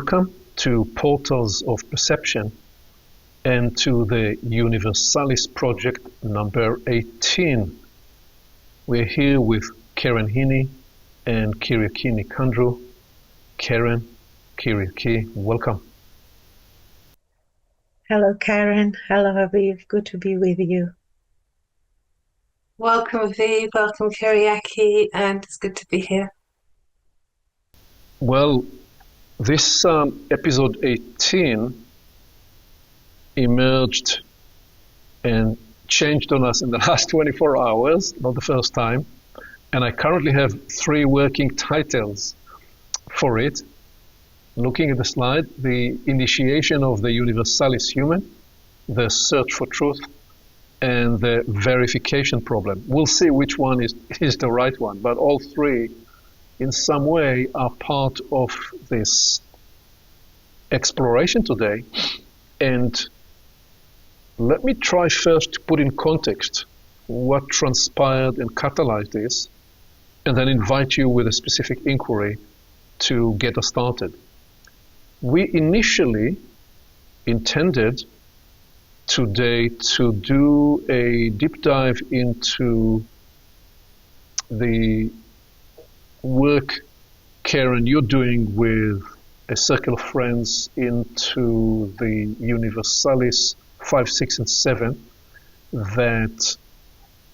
Welcome to Portals of Perception and to the Universalis project number 18. We're here with Karen Heaney and Kyriaki Kandru. Karen, Kyriaki, welcome. Hello, Karen. Hello, Aviv. Good to be with you. Welcome, Aviv. Welcome, Kyriaki, and it's good to be here. Well, this episode 18 emerged and changed on us in the last 24 hours, not the first time. And I currently have 3 working titles for it. Looking at the slide, the initiation of the Universalis Human, the search for truth, and the verification problem. We'll see which one is the right one, but all 3 in some way are part of this exploration today. And let me try first to put in context what transpired and catalyzed this, and then invite you with a specific inquiry to get us started. We initially intended today to do a deep dive into the work, Karen, you're doing with a circle of friends into the Universalis 5, 6, and 7 that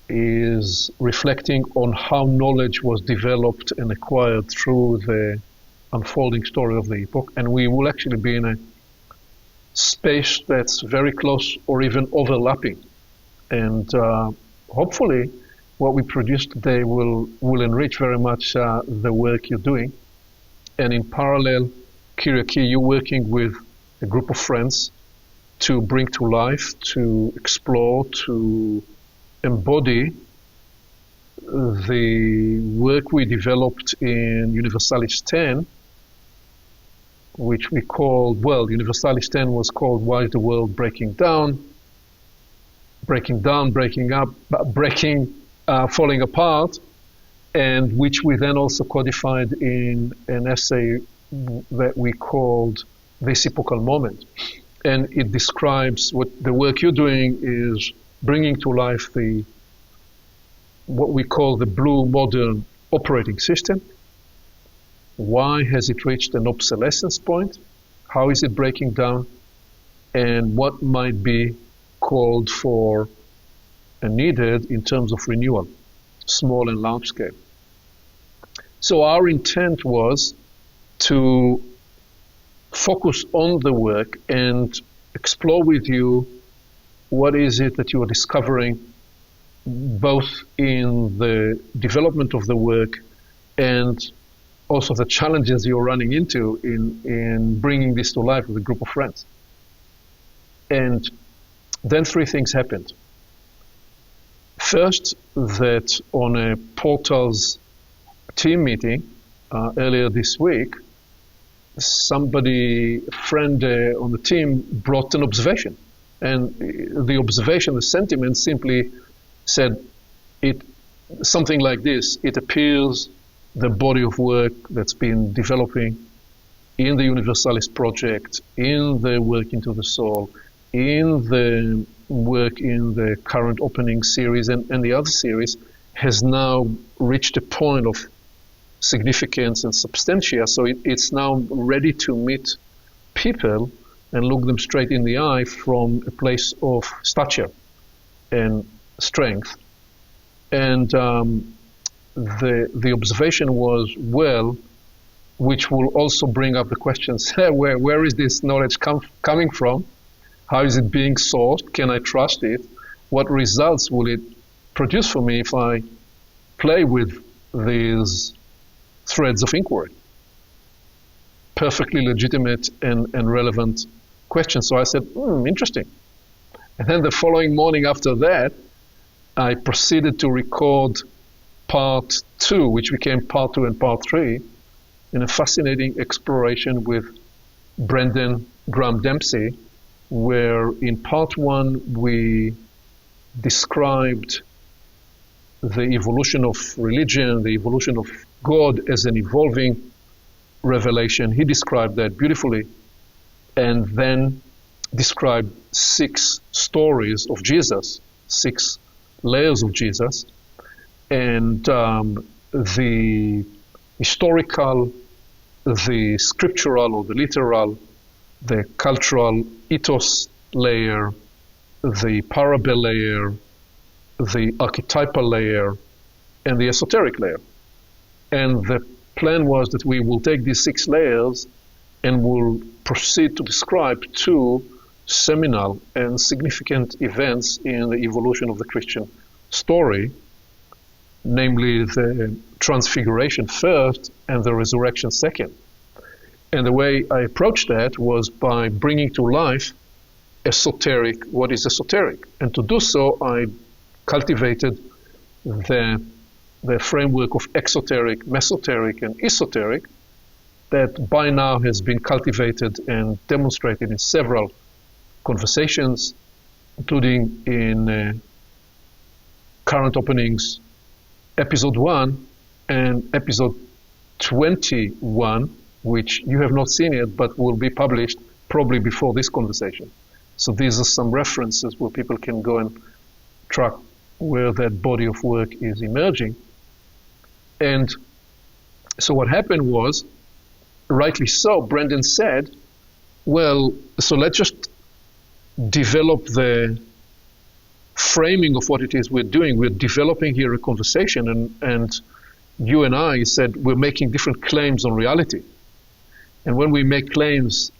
is reflecting on how knowledge was developed and acquired through the unfolding story of the epoch. And we will actually be in a space that's very close or even overlapping. And hopefully what we produce today will enrich very much the work you're doing. And in parallel, Kyriaki, you're working with a group of friends to bring to life, to explore, to embody the work we developed in Universalis 10, which we called, well, Universalis 10 was called Why is the World Breaking Down, Breaking Up, Falling Apart, and which we then also codified in an essay that we called This Epochal Moment. And it describes what the work you're doing is bringing to life what we call the blue modern operating system. Why has it reached an obsolescence point? How is it breaking down? And what might be called for and needed in terms of renewal, small and large scale. So our intent was to focus on the work and explore with you what is it that you are discovering both in the development of the work and also the challenges you're running into in bringing this to life with a group of friends. And then 3 things happened. First, that on a Portals team meeting earlier this week, a friend on the team brought an observation. And the observation, the sentiment simply said something like this: it appears the body of work that's been developing in the Universalis project, in the work into the soul, in the work in the current opening series and the other series, has now reached a point of significance and substantia. So it's now ready to meet people and look them straight in the eye from a place of stature and strength. And the observation was, well, which will also bring up the questions, where is this knowledge coming from? How is it being sourced? Can I trust it? What results will it produce for me if I play with these threads of inquiry? Perfectly legitimate and relevant questions. So I said, interesting. And then the following morning after that, I proceeded to record part 2, which became part 2 and part 3, in a fascinating exploration with Brendan Graham Dempsey, where in part 1 we described the evolution of religion, the evolution of God as an evolving revelation. He described that beautifully, and then described 6 stories of Jesus, 6 layers of Jesus, and the historical, the scriptural or the literal, the cultural ethos layer, the parable layer, the archetypal layer, and the esoteric layer. And the plan was that we will take these 6 layers and will proceed to describe 2 seminal and significant events in the evolution of the Christian story, namely the transfiguration first and the resurrection second. And the way I approached that was by bringing to life esoteric, what is esoteric. And to do so, I cultivated the framework of exoteric, mesoteric, and esoteric that by now has been cultivated and demonstrated in several conversations, including in Current Openings, episode 1 and episode 21, which you have not seen yet, but will be published probably before this conversation. So these are some references where people can go and track where that body of work is emerging. And so what happened was, rightly so, Brendan said, well, so let's just develop the framing of what it is we're doing. We're developing here a conversation, and you and I said we're making different claims on reality. And when we make claims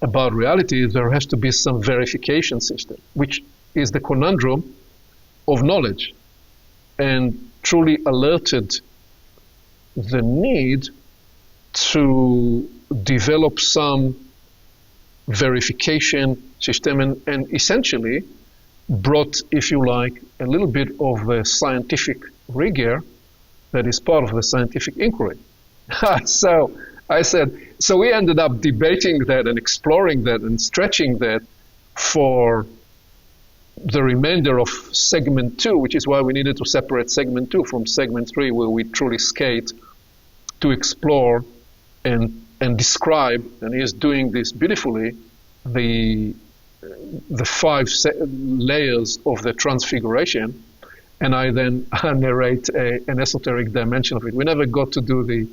about reality, there has to be some verification system, which is the conundrum of knowledge, and truly alerted the need to develop some verification system and essentially brought, if you like, a little bit of the scientific rigor that is part of the scientific inquiry. So I said, so we ended up debating that and exploring that and stretching that for the remainder of segment 2, which is why we needed to separate segment 2 from segment 3, where we truly skate to explore and describe, and he is doing this beautifully, the 5 layers of the transfiguration, and I then narrate an esoteric dimension of it. We never got to do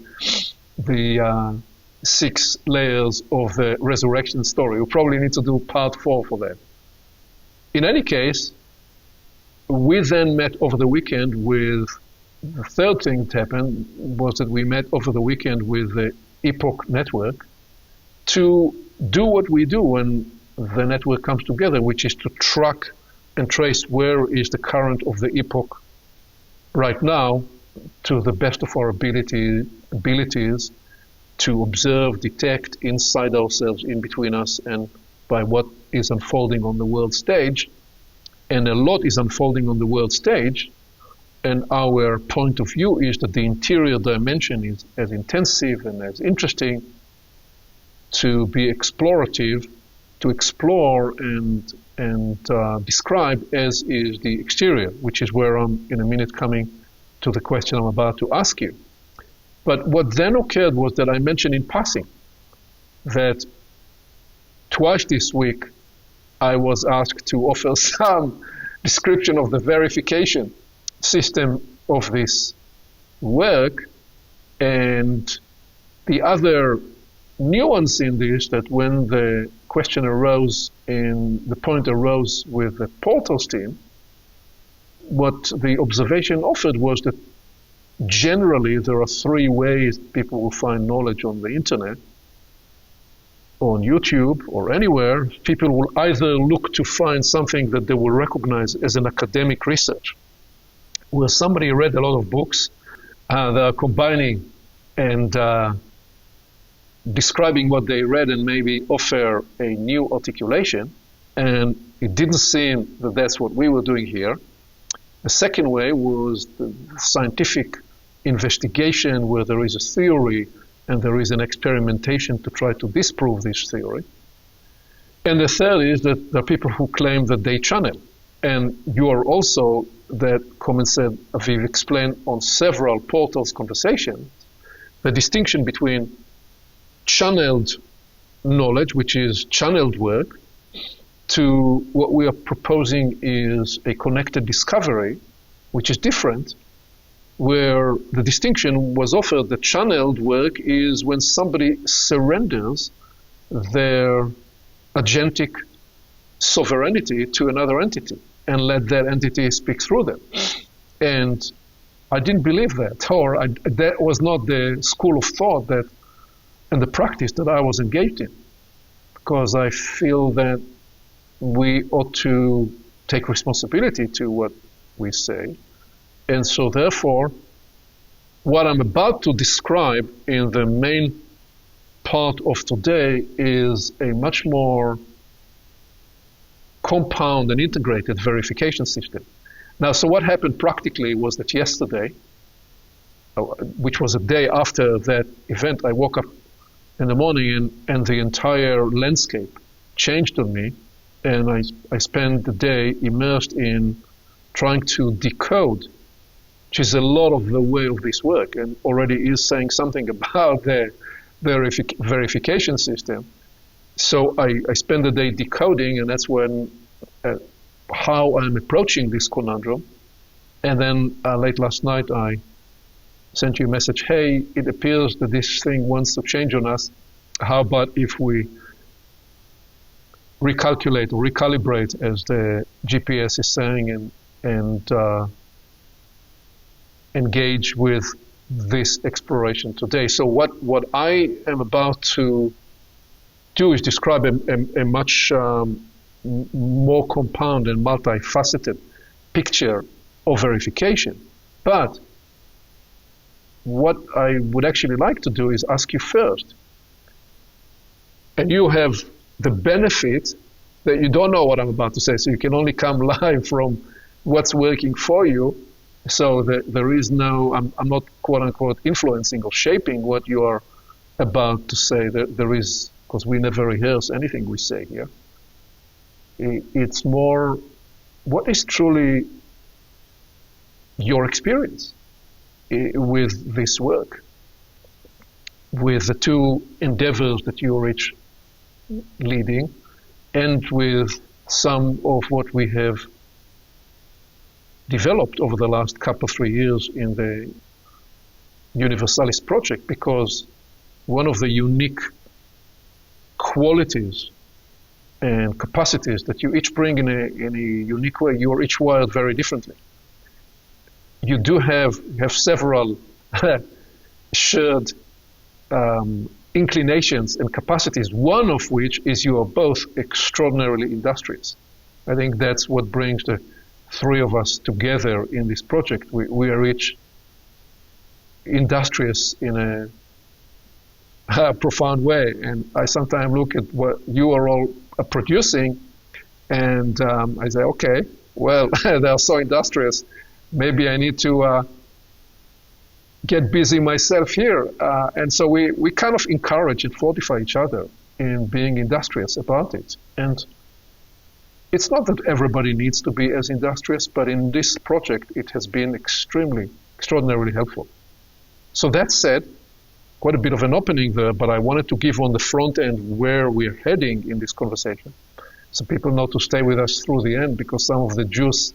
the 6 layers of the resurrection story. We probably need to do part 4 for that. In any case, we then met over the weekend with, the third thing that happened was that we met over the weekend with the Epoch Network to do what we do when the network comes together, which is to track and trace where is the current of the epoch right now to the best of our abilities to observe, detect inside ourselves, in between us, and by what is unfolding on the world stage. And a lot is unfolding on the world stage, and our point of view is that the interior dimension is as intensive and as interesting to be explorative, to explore and describe as is the exterior, which is where I'm in a minute coming to the question I'm about to ask you. But what then occurred was that I mentioned in passing that twice this week I was asked to offer some description of the verification system of this work, and the other nuance in this, that when the question arose and the point arose with the Portals team, what the observation offered was that generally there are 3 ways people will find knowledge on the internet, on YouTube or anywhere. People will either look to find something that they will recognize as an academic research, where somebody read a lot of books, they are combining and describing what they read and maybe offer a new articulation, and it didn't seem that that's what we were doing here. The second way was the scientific investigation, where there is a theory and there is an experimentation to try to disprove this theory. And the third is that there are people who claim that they channel. And you are also, that comment said, Aviv explained on several Portals conversations, the distinction between channeled knowledge, which is channeled work, to what we are proposing is a connected discovery, which is different, where the distinction was offered that channeled work is when somebody surrenders their agentic sovereignty to another entity and let that entity speak through them. And I didn't believe that, or that was not the school of thought that and the practice that I was engaged in, because I feel that we ought to take responsibility to what we say. And so therefore, what I'm about to describe in the main part of today is a much more compound and integrated verification system. Now, so what happened practically was that yesterday, which was a day after that event, I woke up in the morning and the entire landscape changed on me, and I spent the day immersed in trying to decode, which is a lot of the way of this work, and already is saying something about the verification system. So I spent the day decoding, and that's when how I'm approaching this conundrum. And then late last night, I sent you a message, hey, it appears that this thing wants to change on us. How about if we recalculate or recalibrate, as the GPS is saying, and engage with this exploration today. So what I am about to do is describe a much more compound and multifaceted picture of verification. But what I would actually like to do is ask you first, and you have the benefit that you don't know what I'm about to say, so you can only come live from what's working for you. So there is no, I'm not quote unquote influencing or shaping what you are about to say. There is, because we never rehearse anything we say here. It's more, what is truly your experience with this work, with the two endeavors that you are each leading, and with some of what we have developed over the last couple, 3 years in the Universalis project, because one of the unique qualities and capacities that you each bring in a unique way, you are each wired very differently. You do have several shared inclinations and capacities, one of which is you are both extraordinarily industrious. I think that's what brings the three of us together in this project. We are each industrious in a profound way, and I sometimes look at what you are all producing, and I say, okay, well, they are so industrious, maybe I need to get busy myself here. And so we kind of encourage and fortify each other in being industrious about it. And it's not that everybody needs to be as industrious, but in this project, it has been extraordinarily helpful. So that said, quite a bit of an opening there, but I wanted to give on the front end where we're heading in this conversation, so people know to stay with us through the end, because some of the juice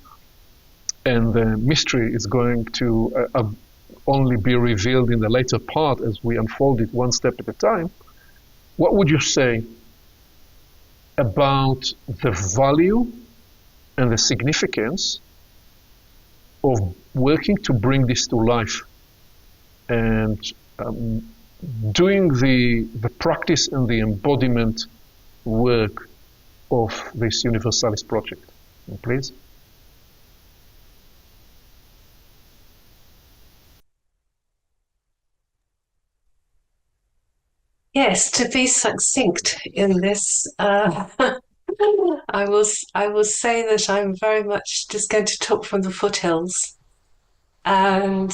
and the mystery is going to only be revealed in the later part as we unfold it one step at a time. What would you say about the value and the significance of working to bring this to life and doing the practice and the embodiment work of this Universalis project? Please. Yes, to be succinct in this, I will say that I'm very much just going to talk from the foothills, and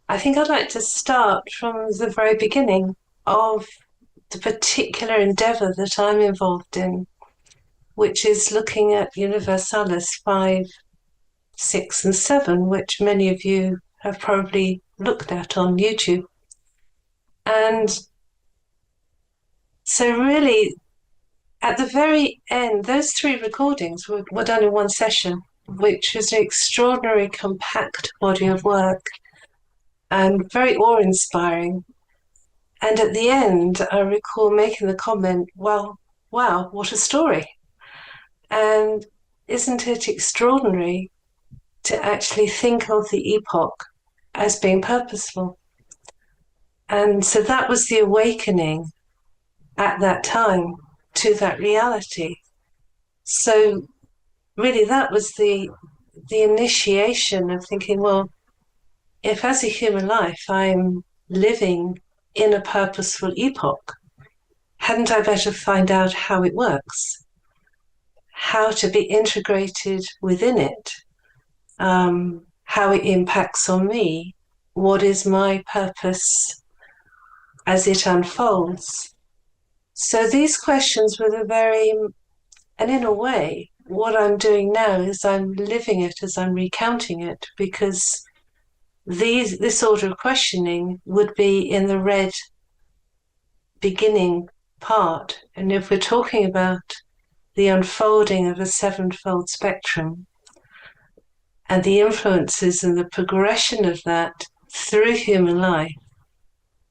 I think I'd like to start from the very beginning of the particular endeavor that I'm involved in, which is looking at Universalis 5, 6, and 7, which many of you have probably looked at on YouTube. And So really, at the very end, those 3 recordings were done in one session, which was an extraordinary, compact body of work and very awe-inspiring. And at the end, I recall making the comment, well, wow, what a story. And isn't it extraordinary to actually think of the epoch as being purposeful? And so that was the awakening at that time to that reality. So really that was the initiation of thinking, well, if as a human life I'm living in a purposeful epoch, hadn't I better find out how it works, how to be integrated within it, how it impacts on me, what is my purpose as it unfolds. So these questions were and in a way, what I'm doing now is I'm living it as I'm recounting it, because this sort of questioning would be in the red beginning part. And if we're talking about the unfolding of a 7-fold spectrum and the influences and the progression of that through human life,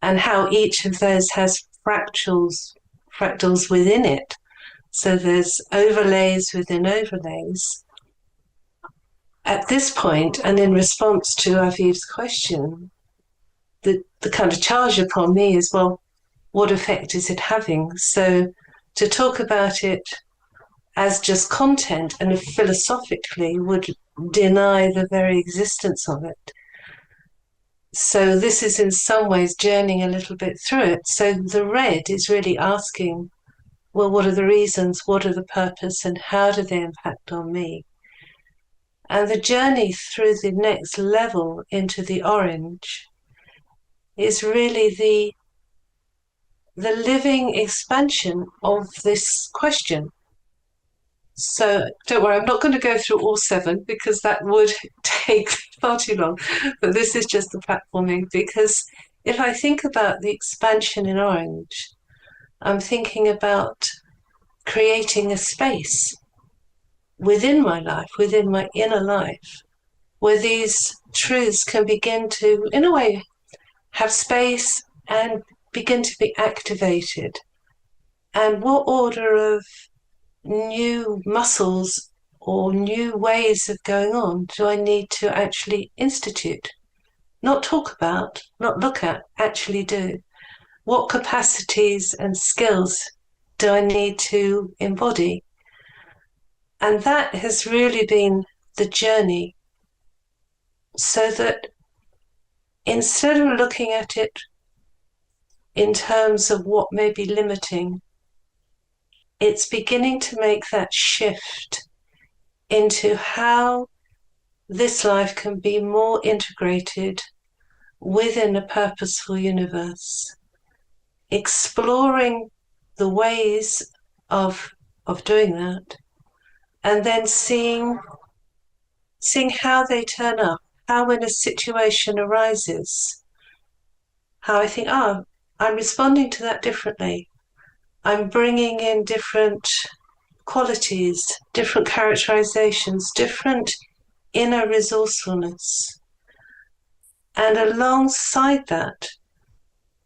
and how each of those has fractals within it. So there's overlays within overlays. At this point, and in response to Aviv's question, the kind of charge upon me is, well, what effect is it having? So to talk about it as just content and philosophically would deny the very existence of it. So this is in some ways journeying a little bit through it. So the red is really asking, well, what are the reasons, what are the purpose, and how do they impact on me? And the journey through the next level into the orange is really the living expansion of this question. So don't worry, I'm not going to go through all 7 because that would take far too long, but this is just the platforming, because if I think about the expansion in orange, I'm thinking about creating a space within my life, within my inner life, where these truths can begin to, in a way, have space and begin to be activated. And what order of new muscles or new ways of going on do I need to actually institute? Not talk about, not look at, actually do. What capacities and skills do I need to embody? And that has really been the journey, so that instead of looking at it in terms of what may be limiting, it's beginning to make that shift into how this life can be more integrated within a purposeful universe, exploring the ways of doing that, and then seeing how they turn up, how when a situation arises, how I think, I'm responding to that differently. I'm bringing in different qualities, different characterizations, different inner resourcefulness. And alongside that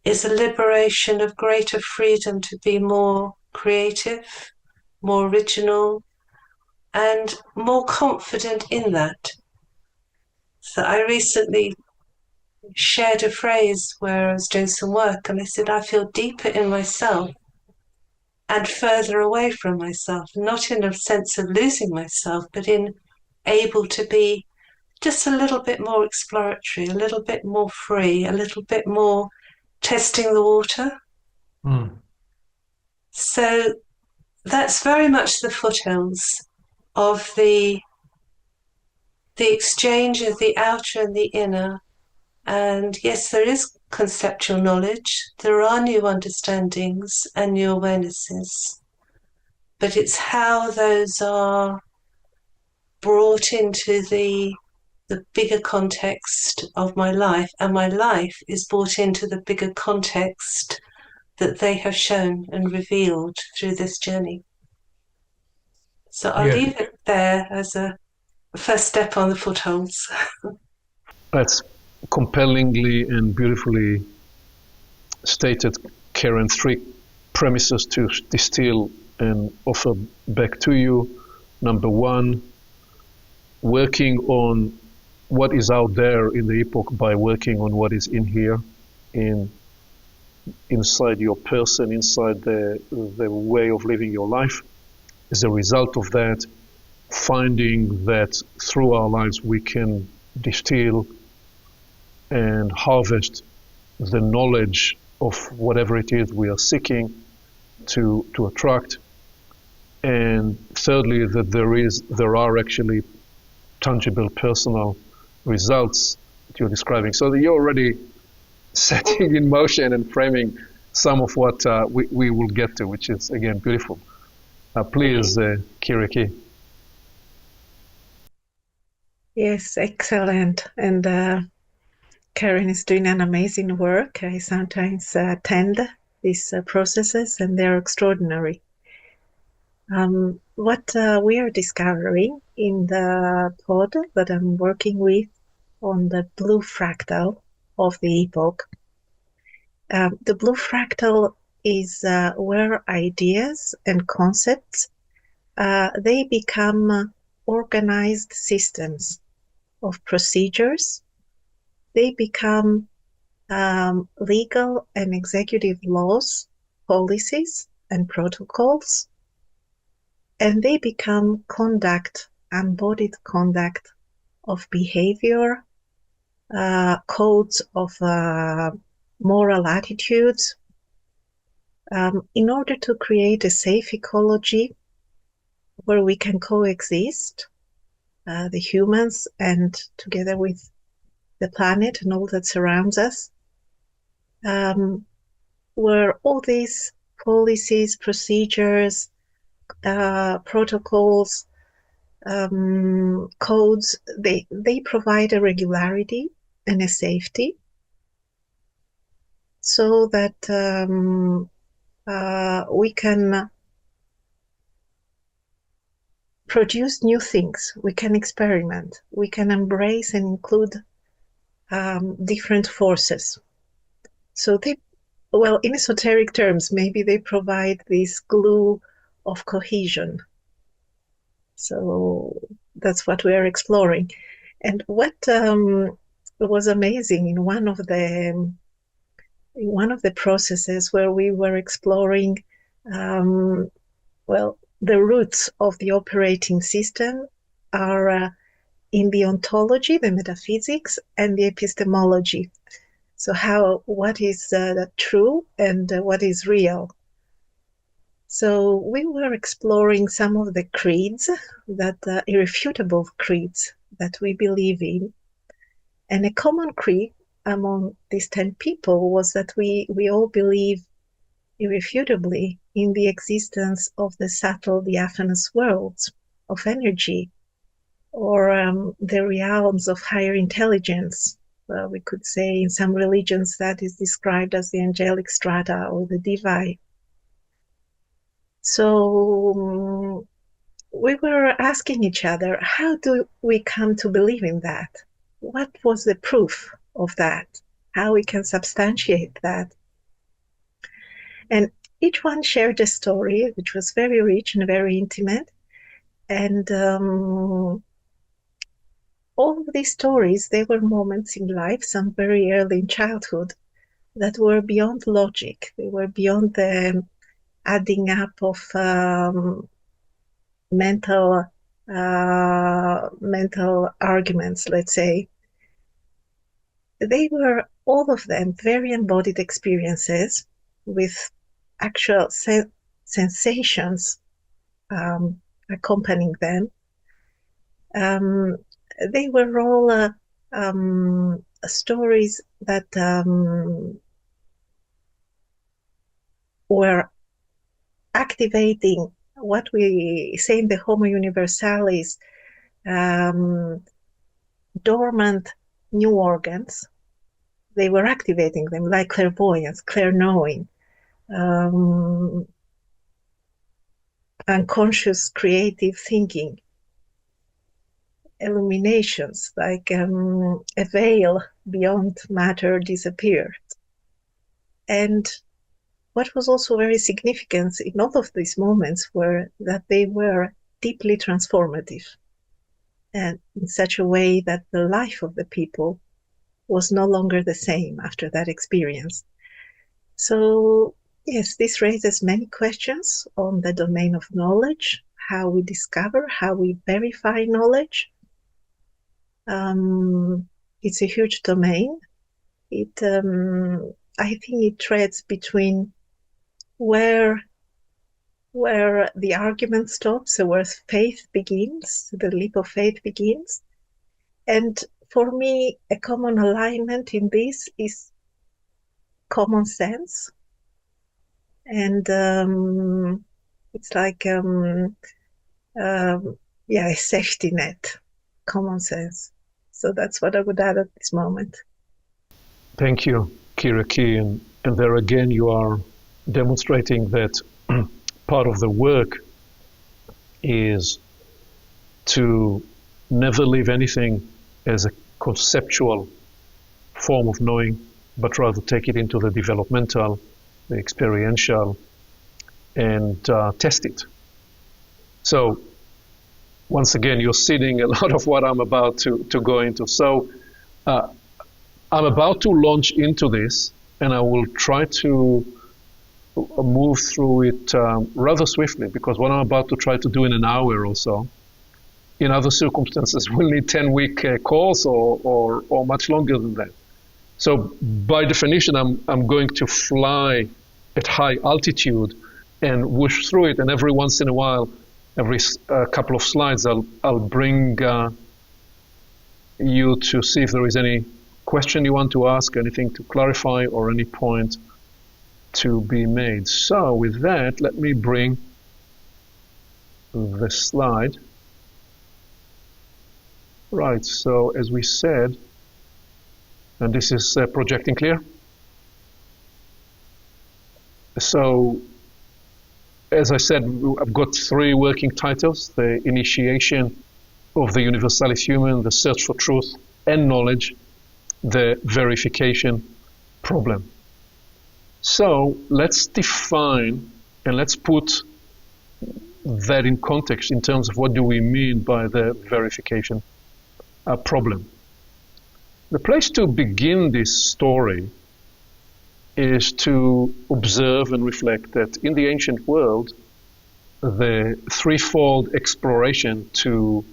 is a liberation of greater freedom to be more creative, more original, and more confident in that. So I recently shared a phrase where I was doing some work, and I said, I feel deeper in myself and further away from myself, not in a sense of losing myself, but in able to be just a little bit more exploratory, a little bit more free, a little bit more testing the water. So that's very much the foothills of the exchange of the outer and the inner. And yes, there is conceptual knowledge, there are new understandings and new awarenesses, but it's how those are brought into the bigger context of my life, and my life is brought into the bigger context that they have shown and revealed through this journey. So I'll leave it there as a first step on the footholds. That's compellingly and beautifully stated, Karen. Three premises to distill and offer back to you. Number one, working on what is out there in the epoch by working on what is in here, inside your person, inside the way of living your life. As a result of that, finding that through our lives we can distill and harvest the knowledge of whatever it is we are seeking to attract. And thirdly, that there are actually tangible personal results that you're describing. So that you're already setting in motion and framing some of what we will get to, which is, again, beautiful. Please, Kyriaki. Yes, excellent. And Karen is doing an amazing work. I sometimes attend these processes, and they're extraordinary. What we are discovering in the pod that I'm working with on the blue fractal of the epoch, the blue fractal is where ideas and concepts, they become organized systems of procedures. They become legal and executive laws, policies, and protocols, and they become conduct, embodied conduct of behavior, codes of moral attitudes, in order to create a safe ecology where we can coexist, the humans, and together with the planet and all that surrounds us, where all these policies, procedures, protocols, codes, they provide a regularity and a safety, so that we can produce new things, we can experiment, we can embrace and include different forces. So they, well, in esoteric terms, maybe they provide this glue of cohesion. So that's what we are exploring. And what was amazing in one of the processes where we were exploring, well, the roots of the operating system are in the ontology, the metaphysics, and the epistemology. So what is true and what is real? So we were exploring some of the creeds, that irrefutable creeds that we believe in. And a common creed among these 10 people was that we all believe irrefutably in the existence of the subtle diaphanous worlds of energy, or the realms of higher intelligence. We could say in some religions that is described as the angelic strata or the divine. So we were asking each other, how do we come to believe in that? What was the proof of that? How we can substantiate that? And each one shared a story which was very rich and very intimate. And all of these stories, they were moments in life, some very early in childhood, that were beyond logic. They were beyond the adding up of mental arguments, let's say. They were, all of them, very embodied experiences with actual sensations accompanying them. They were all stories that were activating what we say in the Homo Universalis, dormant new organs. They were activating them, like clairvoyance, clair-knowing, unconscious creative thinking, illuminations, like a veil beyond matter disappeared. And what was also very significant in all of these moments were that they were deeply transformative, and in such a way that the life of the people was no longer the same after that experience. So, yes, this raises many questions on the domain of knowledge, how we discover, how we verify knowledge. It's a huge domain. I think it treads between where the argument stops, so where faith begins, the leap of faith begins. And for me, a common alignment in this is common sense. And it's like a safety net, common sense. So that's what I would add at this moment. Thank you, Kyriaki. And there again, you are demonstrating that part of the work is to never leave anything as a conceptual form of knowing, but rather take it into the developmental, the experiential, and test it. So once again, you're seeding a lot of what I'm about to go into. So I'm about to launch into this, and I will try to move through it rather swiftly, because what I'm about to try to do in an hour or so, in other circumstances, we'll need 10-week course or much longer than that. So by definition, I'm going to fly at high altitude and whoosh through it, and every once in a while, every couple of slides, I'll bring you to see if there is any question you want to ask, anything to clarify, or any point to be made. So with that, let me bring the slide. Right, so as we said, and this is projecting clear. So as I said, I've got 3 working titles: the initiation of the Universalis Human, the search for truth and knowledge, the verification problem. So let's define and let's put that in context in terms of what do we mean by the verification problem. The place to begin this story is to observe and reflect that in the ancient world, the threefold exploration to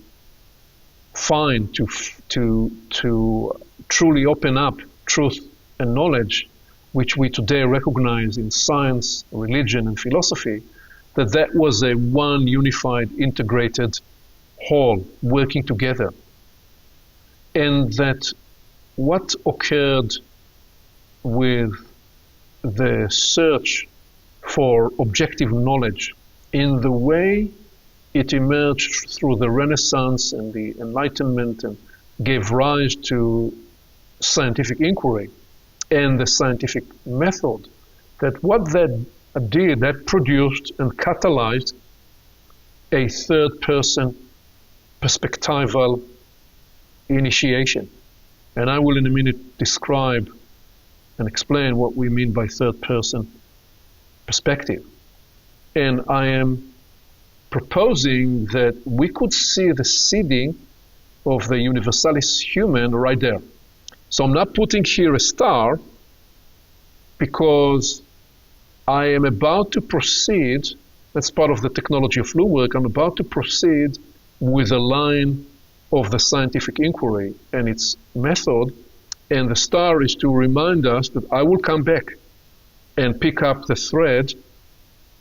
find, to truly open up truth and knowledge, which we today recognize in science, religion, and philosophy, that was a one unified, integrated whole working together. And that what occurred with the search for objective knowledge in the way it emerged through the Renaissance and the Enlightenment and gave rise to scientific inquiry and the scientific method, that what that did, that produced and catalyzed a third-person perspectival initiation. And I will in a minute describe and explain what we mean by third-person perspective. And I am proposing that we could see the seeding of the Universalis Human right there. So I'm not putting here a star because I am about to proceed, that's part of the technology of flu work, I'm about to proceed with a line of the scientific inquiry and its method, and the star is to remind us that I will come back and pick up the thread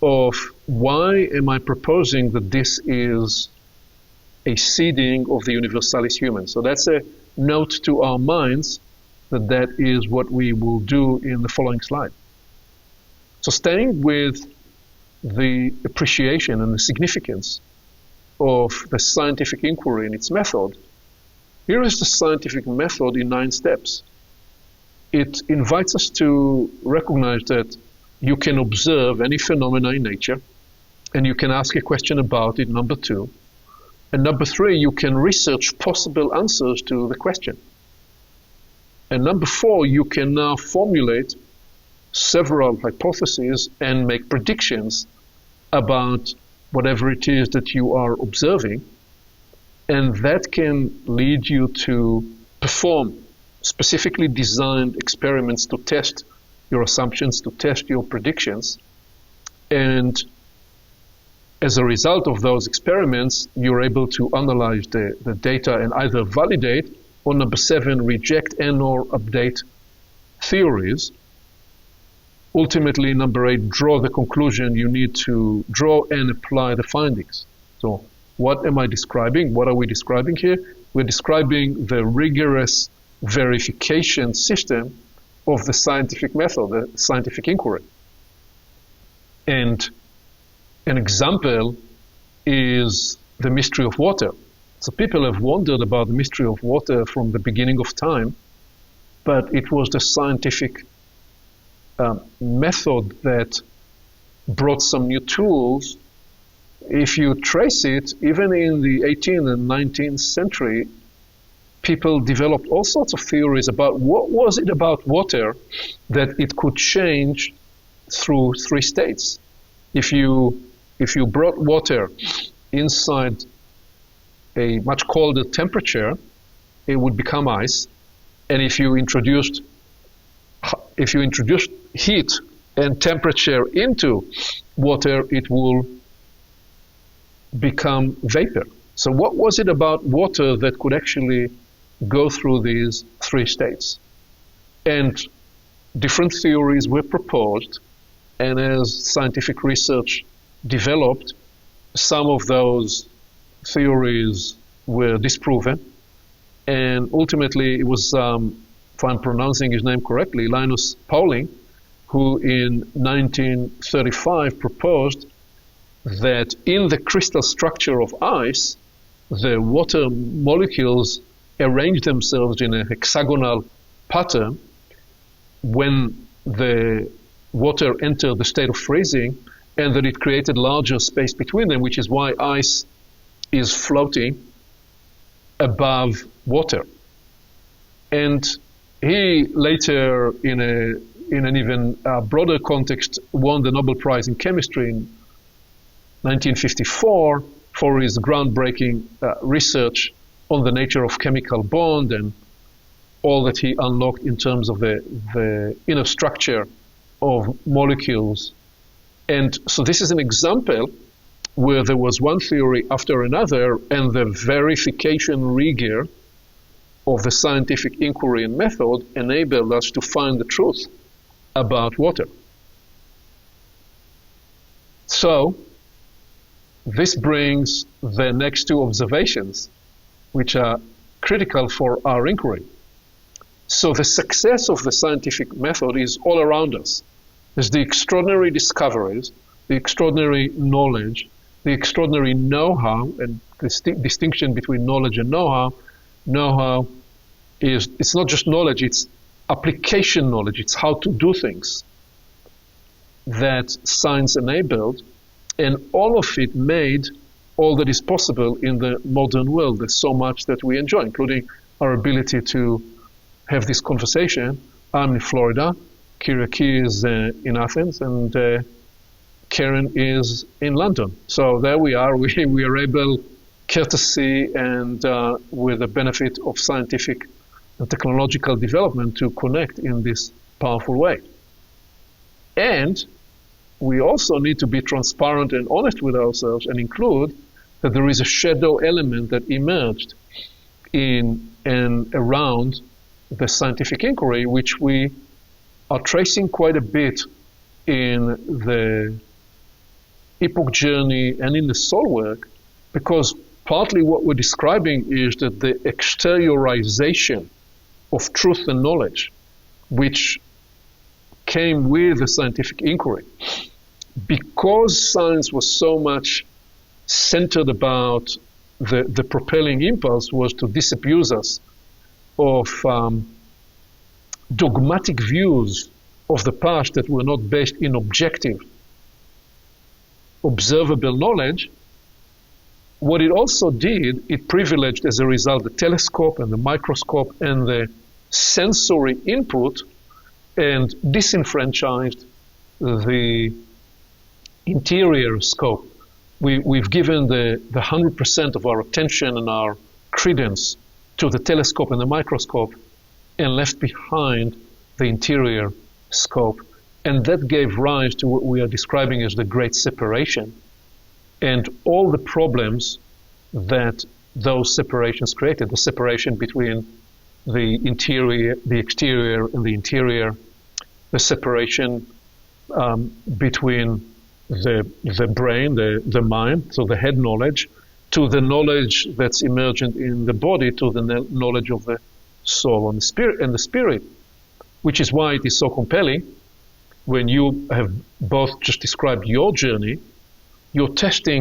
of why am I proposing that this is a seeding of the Universalis Human. So that's a note to our minds that that is what we will do in the following slide. So staying with the appreciation and the significance of the scientific inquiry and its method, here is the scientific method in 9 steps. It invites us to recognize that you can observe any phenomena in nature, and you can ask a question about it, number two. And number three, you can research possible answers to the question. And number four, you can now formulate several hypotheses and make predictions about whatever it is that you are observing. And that can lead you to perform specifically designed experiments to test your assumptions, to test your predictions. And as a result of those experiments, you're able to analyze the data and either validate, or number seven, reject and or update theories. Ultimately, number eight, draw the conclusion you need to draw and apply the findings. So what am I describing? What are we describing here? We're describing the rigorous verification system of the scientific method, the scientific inquiry. And an example is the mystery of water. So people have wondered about the mystery of water from the beginning of time, but it was the scientific method that brought some new tools. If you trace it, even in the 18th and 19th century, people developed all sorts of theories about what was it about water that it could change through three states. If you brought water inside a much colder temperature, it would become ice. And if you introduced heat and temperature into water, it will become vapor. So what was it about water that could actually go through these three states? And different theories were proposed, and as scientific research developed, some of those theories were disproven, and ultimately it was, if I'm pronouncing his name correctly, Linus Pauling, who in 1935 proposed that in the crystal structure of ice, the water molecules arrange themselves in a hexagonal pattern. When the water entered the state of freezing, and that it created larger space between them, which is why ice is floating above water. And he later, in an even broader context, won the Nobel Prize in Chemistry in 1954 for his groundbreaking research on the nature of chemical bond and all that he unlocked in terms of the inner structure of molecules. And so this is an example where there was one theory after another, and the verification rigor of the scientific inquiry and method enabled us to find the truth about water. So this brings the next two observations, which are critical for our inquiry. So the success of the scientific method is all around us. There's the extraordinary discoveries, the extraordinary knowledge, the extraordinary know-how, and the distinction between knowledge and know-how. Know-how is, it's not just knowledge, it's application knowledge, it's how to do things that science enabled, and all of it made all that is possible in the modern world. There's so much that we enjoy, including our ability to have this conversation. I'm in Florida, Kyriaki is in Athens, and Karen is in London. So there we are. We are able, courtesy and with the benefit of scientific and technological development, to connect in this powerful way. And we also need to be transparent and honest with ourselves and include that there is a shadow element that emerged in and around the scientific inquiry, which we are tracing quite a bit in the epoch journey and in the soul work, because partly what we're describing is that the exteriorization of truth and knowledge, which came with the scientific inquiry, because science was so much centered about the propelling impulse was to disabuse us of dogmatic views of the past that were not based in objective, observable knowledge, what it also did, it privileged as a result the telescope and the microscope and the sensory input and disenfranchised the interior scope. We've given the 100% of our attention and our credence to the telescope and the microscope and left behind the interior scope. And that gave rise to what we are describing as the great separation and all the problems that those separations created, the separation between the interior, the exterior and the interior, the separation between the brain, the mind, so the head knowledge, to the knowledge that's emergent in the body, to the knowledge of the soul and the spirit, which is why it is so compelling. When you have both just described your journey, you're testing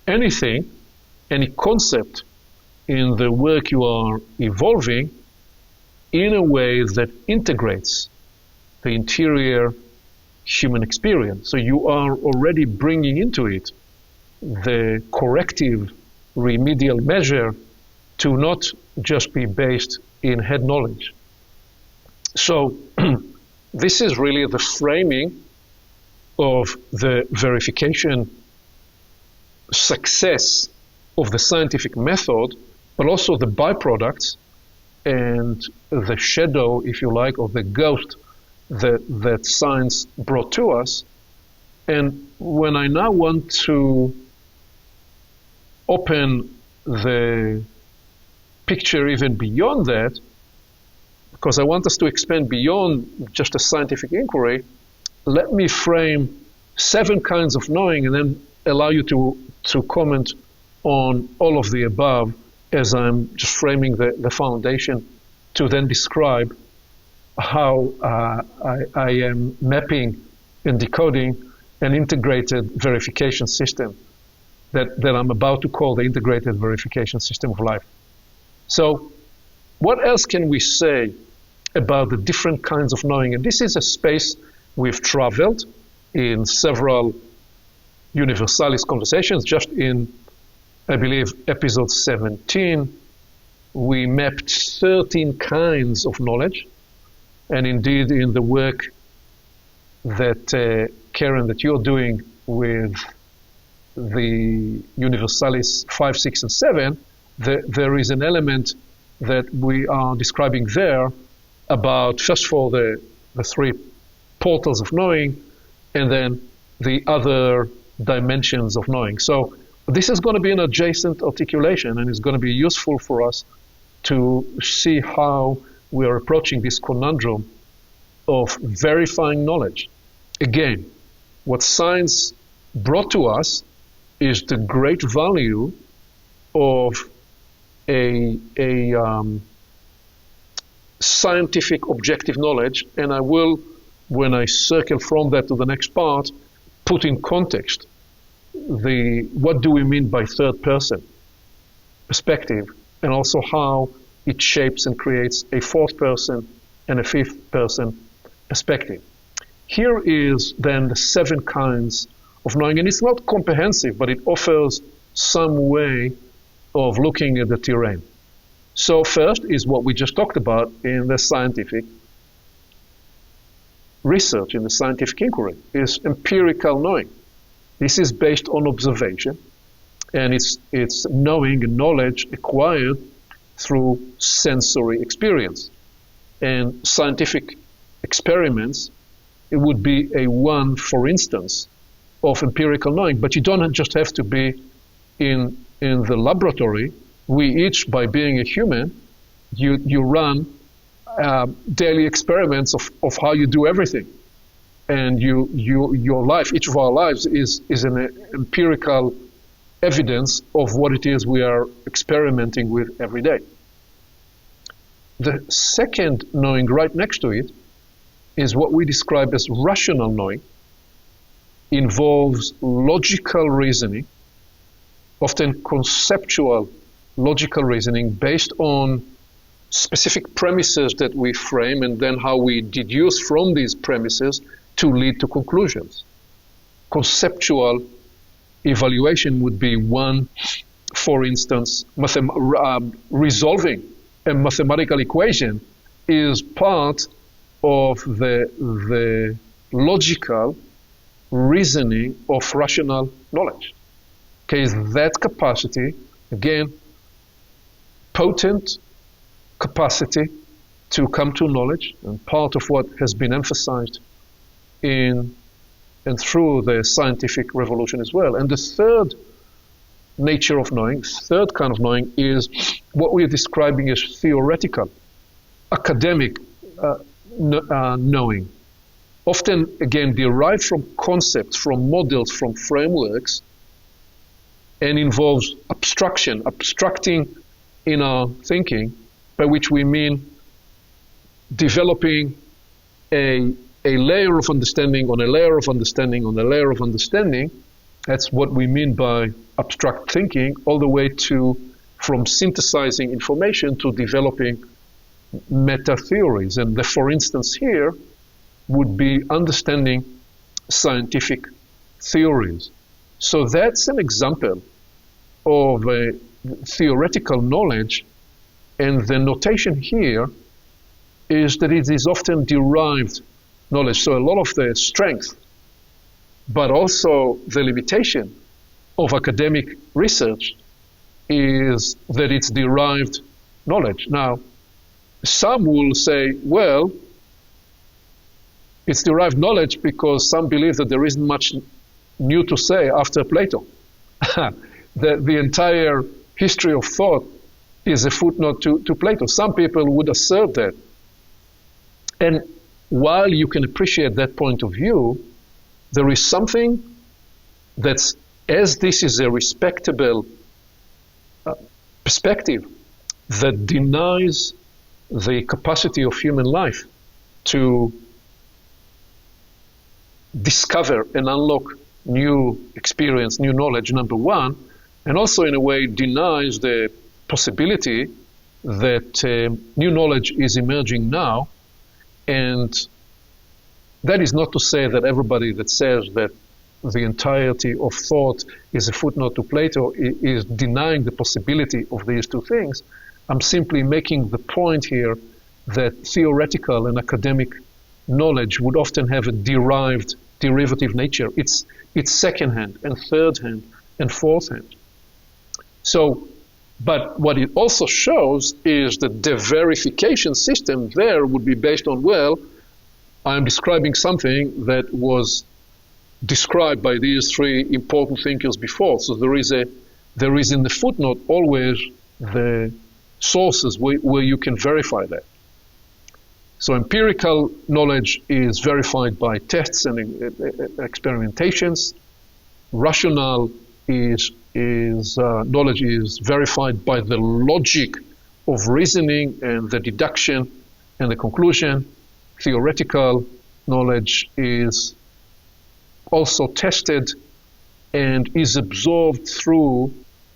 anything, any concept in the work you are evolving in a way that integrates the interior human experience. So you are already bringing into it the corrective remedial measure to not just be based in head knowledge. So this is really the framing of the verification success of the scientific method, but also the byproducts and the shadow, if you like, of the ghost that science brought to us. And when I now want to open the picture even beyond that, because I want us to expand beyond just a scientific inquiry, let me frame 7 kinds of knowing and then allow you to comment on all of the above as I'm just framing the foundation to then describe how I am mapping and decoding an integrated verification system that I'm about to call the integrated verification system of life. So what else can we say about the different kinds of knowing? And this is a space we've traveled in several Universalis conversations. Just in, I believe, episode 17, we mapped 13 kinds of knowledge. And indeed, in the work that, Karen, that you're doing with the Universalis 5, 6, and 7, there is an element that we are describing there about, first of all, the 3 portals of knowing, and then the other dimensions of knowing. So this is going to be an adjacent articulation, and it's going to be useful for us to see how we are approaching this conundrum of verifying knowledge. Again, what science brought to us is the great value of a scientific objective knowledge, and I will, when I circle from that to the next part, put in context what do we mean by third person perspective, and also how it shapes and creates a fourth person and a fifth person perspective. Here is then the 7 kinds of knowing, and it's not comprehensive, but it offers some way of looking at the terrain. So first is what we just talked about in the scientific research, in the scientific inquiry, is empirical knowing. This is based on observation, and it's knowing and knowledge acquired through sensory experience. And scientific experiments, it would be a one, for instance, of empirical knowing, but you don't just have to be in the laboratory. We each, by being a human, you run daily experiments of how you do everything. And your life, each of our lives is an empirical evidence of what it is we are experimenting with every day. The second knowing right next to it is what we describe as rational knowing. Involves logical reasoning, often conceptual logical reasoning based on specific premises that we frame, and then how we deduce from these premises to lead to conclusions. Conceptual evaluation would be one, for instance, resolving a mathematical equation is part of the logical reasoning of rational knowledge. Okay, that capacity, again, potent capacity to come to knowledge, and part of what has been emphasized in and through the scientific revolution as well. And the third nature of knowing, third kind of knowing, is what we are describing as theoretical, academic knowing. Often, again, derived from concepts, from models, from frameworks, and involves abstracting in our thinking, by which we mean developing a layer of understanding on a layer of understanding on a layer of understanding. That's what we mean by abstract thinking, all the way to from synthesizing information to developing meta theories. And the, for instance, here would be understanding scientific theories. So that's an example of a theoretical knowledge, and the notation here is that it is often derived knowledge. So a lot of the strength, but also the limitation of academic research is that it's derived knowledge. Now, some will say, well, it's derived knowledge because some believe that there isn't much new to say after Plato. The entire history of thought is a footnote to Plato. Some people would assert that. And while you can appreciate that point of view, there is something that's, as this is a respectable perspective that denies the capacity of human life to discover and unlock new experience, new knowledge, number one, and also in a way denies the possibility that new knowledge is emerging now. And that is not to say that everybody that says that the entirety of thought is a footnote to Plato is denying the possibility of these two things. I'm simply making the point here that theoretical and academic knowledge would often have a derivative nature. It's second-hand and third-hand and fourth-hand. So, but what it also shows is that the verification system there would be based on, well, I'm describing something that was described by these three important thinkers before. So there is in the footnote always the sources where you can verify that. So empirical knowledge is verified by tests and experimentations. Rational knowledge is verified by the logic of reasoning and the deduction and the conclusion. Theoretical knowledge is also tested and is absorbed through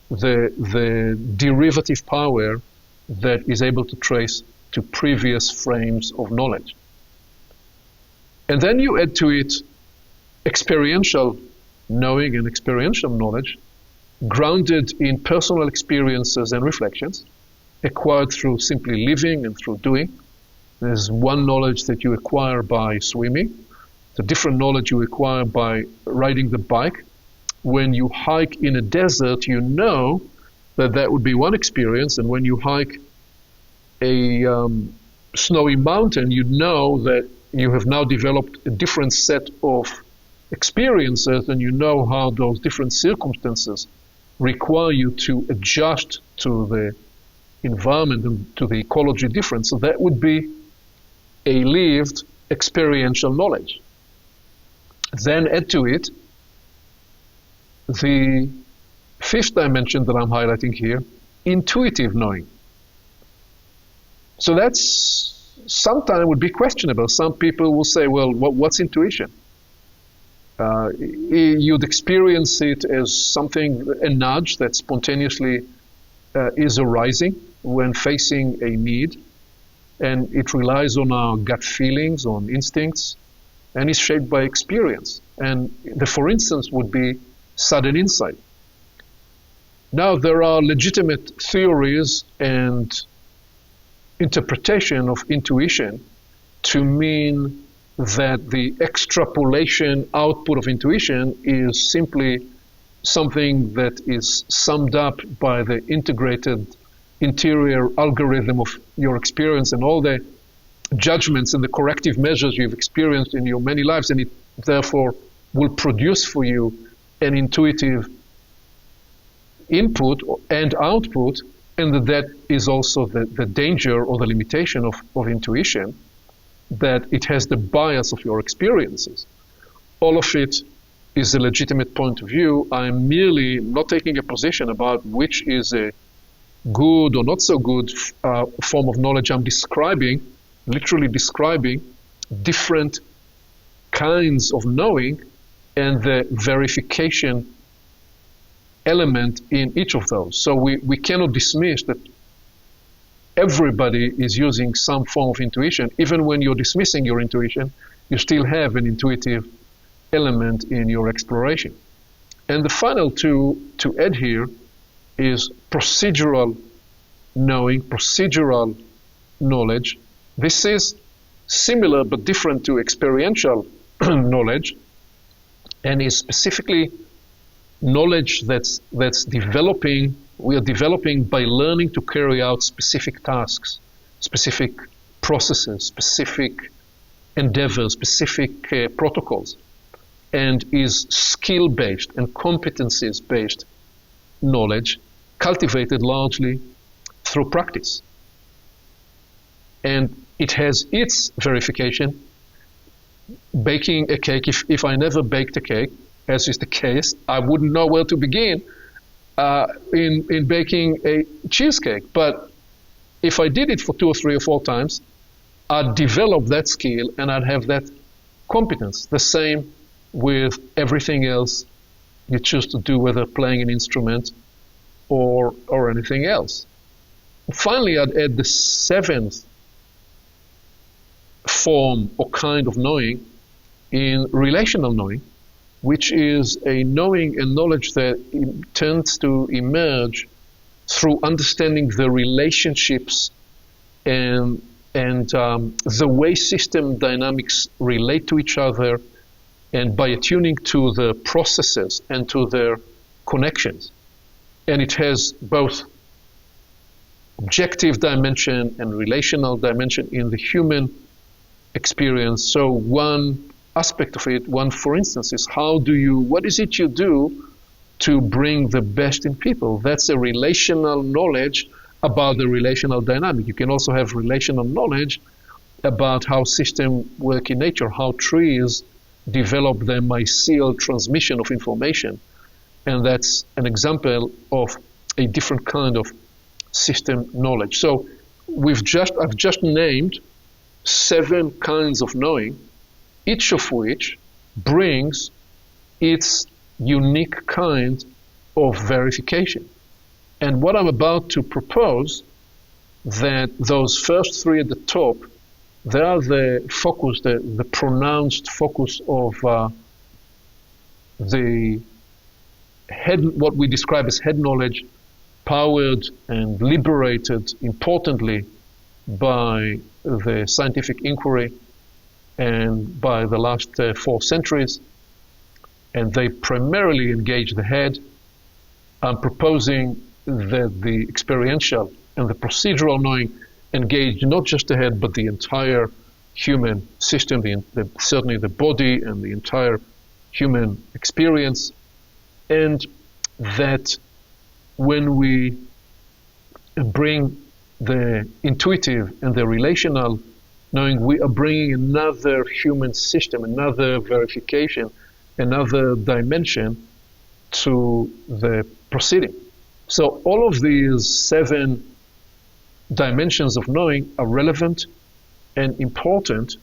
the derivative power that is able to trace to previous frames of knowledge. And then you add to it experiential knowing and experiential knowledge, grounded in personal experiences and reflections, acquired through simply living and through doing. There's one knowledge that you acquire by swimming, the different knowledge you acquire by riding the bike. When you hike in a desert, you know that would be one experience, and when you hike a snowy mountain, you know that you have now developed a different set of experiences, and you know how those different circumstances require you to adjust to the environment and to the ecology difference. So that would be a lived experiential knowledge. Then add to it the fifth dimension that I'm highlighting here, intuitive knowing. So that's sometimes would be questionable. Some people will say, well, what's intuition? You'd experience it as something, a nudge that spontaneously is arising when facing a need. and it relies on our gut feelings, on instincts, and is shaped by experience. And the for instance would be sudden insight. Now, there are legitimate theories and interpretation of intuition to mean that the extrapolation output of intuition is simply something that is summed up by the integrated interior algorithm of your experience and all the judgments and the corrective measures you've experienced in your many lives, and it therefore will produce for you an intuitive input and output, and that is also the danger or the limitation of intuition, that it has the bias of your experiences. All of it is a legitimate point of view. I'm merely not taking a position about which is a good or not so good form of knowledge. I'm describing, literally describing, different kinds of knowing and the verification element in each of those. So we cannot dismiss that everybody is using some form of intuition. Even when you're dismissing your intuition, you still have an intuitive element in your exploration. And the final two to add here is procedural knowing, procedural knowledge. This is similar but different to experiential knowledge, and is specifically knowledge that's developing. We are developing by learning to carry out specific tasks, specific processes, specific endeavors, specific protocols, and is skill-based and competencies-based knowledge cultivated largely through practice. And it has its verification. Baking a cake, if I never baked a cake, as is the case, I wouldn't know where to begin in baking a cheesecake. But if I did it for 2 or 3 or 4 times, I'd develop that skill and I'd have that competence. The same with everything else you choose to do, whether playing an instrument or anything else. Finally, I'd add the 7th form or kind of knowing in relational knowing, which is a knowing and knowledge that tends to emerge through understanding the relationships and the way system dynamics relate to each other, and by attuning to the processes and to their connections. And it has both objective dimension and relational dimension in the human experience. So one aspect of it, for instance, is what is it you do to bring the best in people? That's a relational knowledge about the relational dynamic. You can also have relational knowledge about how systems work in nature, how trees develop the mycelial transmission of information. And that's an example of a different kind of system knowledge. So I've just named 7 kinds of knowing, each of which brings its unique kind of verification. And what I'm about to propose, that those first 3 at the top, they are the focus, the pronounced focus of the head, what we describe as head knowledge, powered and liberated, importantly, by the scientific inquiry and by the last 4 centuries, and they primarily engage the head. I'm proposing that the experiential and the procedural knowing engage not just the head, but the entire human system, certainly the body and the entire human experience, and that when we bring the intuitive and the relational knowing, we are bringing another human system, another verification, another dimension to the proceeding. So all of these 7 dimensions of knowing are relevant and important,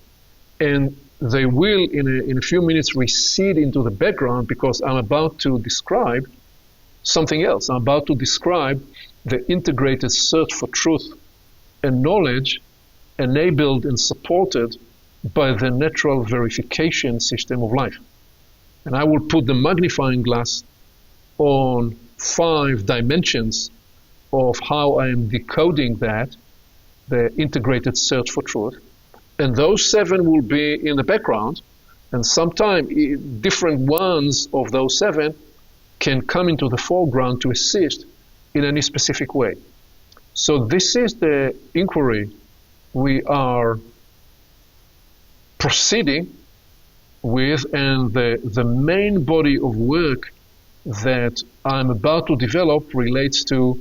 and they will in a few minutes recede into the background, because I'm about to describe something else. I'm about to describe the integrated search for truth and knowledge enabled and supported by the natural verification system of life. And I will put the magnifying glass on 5 dimensions of how I am decoding that, the integrated search for truth. And those 7 will be in the background, and sometimes different ones of those 7 can come into the foreground to assist in any specific way. So this is the inquiry we are proceeding with, and the main body of work that I'm about to develop relates to,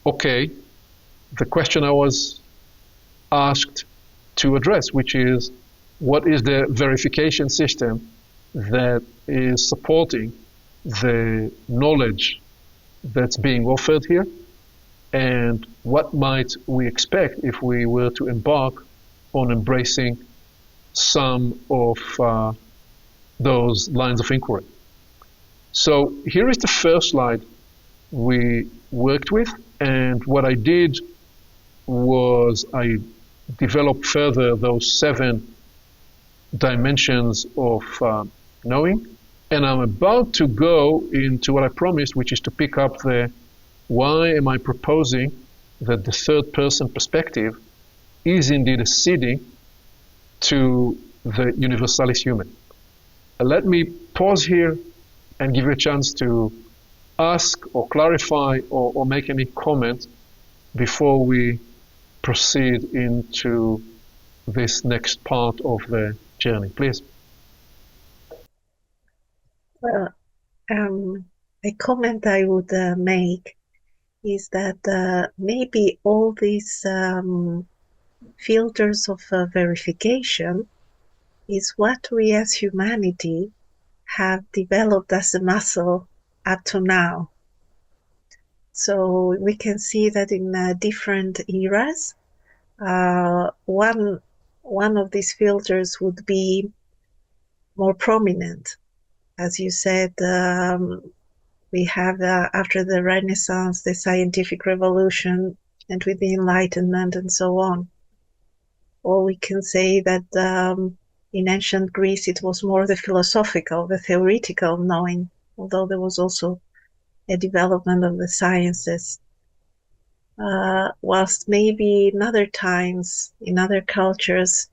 okay, the question I was asked to address, which is, what is the verification system that is supporting the knowledge that's being offered here, and what might we expect if we were to embark on embracing some of those lines of inquiry. So here is the first slide we worked with, and what I did was I developed further those 7 dimensions of knowing, and I'm about to go into what I promised, which is to pick up the why am I proposing that the third person perspective is indeed acceding to the Universalis Human. Let me pause here and give you a chance to ask or clarify or make any comment before we proceed into this next part of the journey. Please. Well, a comment I would make is that maybe all these filters of verification is what we as humanity have developed as a muscle up to now. So we can see that in different eras, one of these filters would be more prominent. As you said, we have after the Renaissance, the scientific revolution, and with the Enlightenment and so on. Or we can say that in ancient Greece it was more the philosophical, the theoretical knowing, although there was also a development of the sciences. Whilst maybe in other times, in other cultures,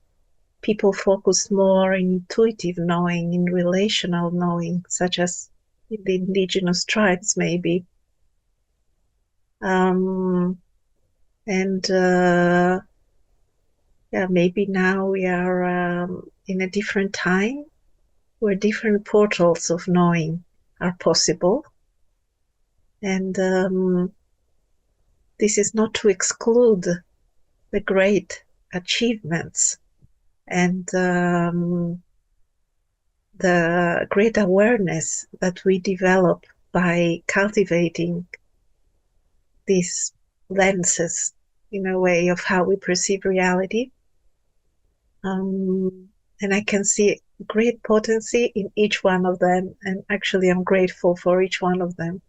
people focused more in intuitive knowing, in relational knowing, such as in the indigenous tribes maybe. Maybe now we are in a different time where different portals of knowing are possible. And this is not to exclude the great achievements and the great awareness that we develop by cultivating these lenses in a way of how we perceive reality. And I can see great potency in each one of them, and actually I'm grateful for each one of them.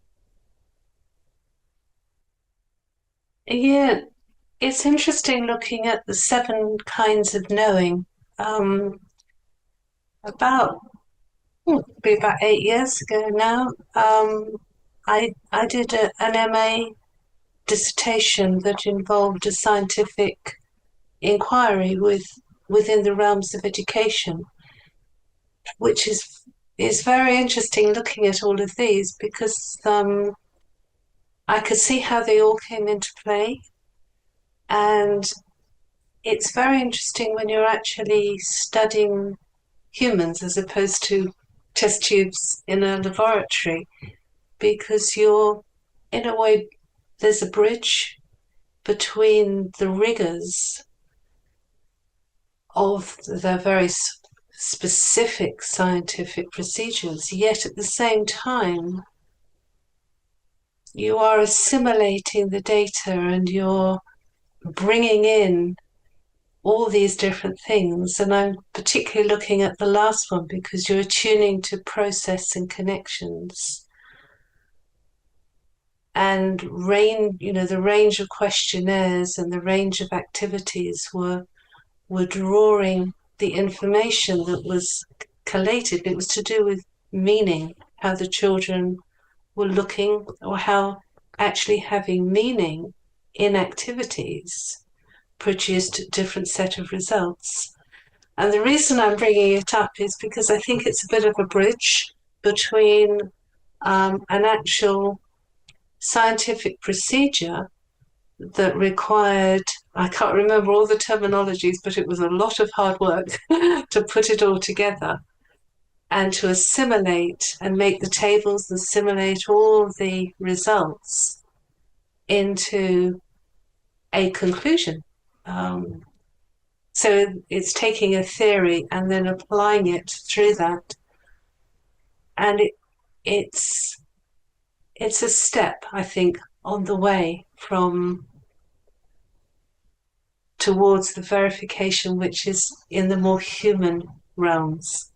Yeah, it's interesting looking at the 7 kinds of knowing. About 8 years ago now, I did an MA dissertation that involved a scientific inquiry within the realms of education, which is very interesting looking at all of these, because I could see how they all came into play. And it's very interesting when you're actually studying humans as opposed to test tubes in a laboratory, because you're, in a way, there's a bridge between the rigors of the very specific scientific procedures, yet at the same time you are assimilating the data and you're bringing in all these different things. And I'm particularly looking at the last one because you're attuning to process and connections. And the range of questionnaires and the range of activities were were drawing the information that was collated. It was to do with meaning, how the children were looking, or how actually having meaning in activities produced a different set of results. And the reason I'm bringing it up is because I think it's a bit of a bridge between an actual scientific procedure that required, I can't remember all the terminologies, but it was a lot of hard work to put it all together and to assimilate and make the tables, assimilate all the results into a conclusion. So it's taking a theory and then applying it through that. And it's a step, I think, on the way towards the verification which is in the more human realms.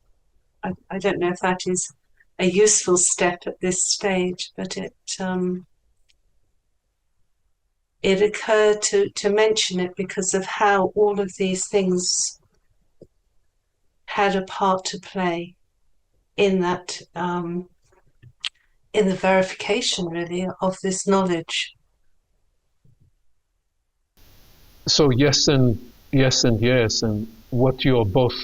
I don't know if that is a useful step at this stage, but it occurred to mention it because of how all of these things had a part to play in that, in the verification, really, of this knowledge. So yes and yes, and what you are both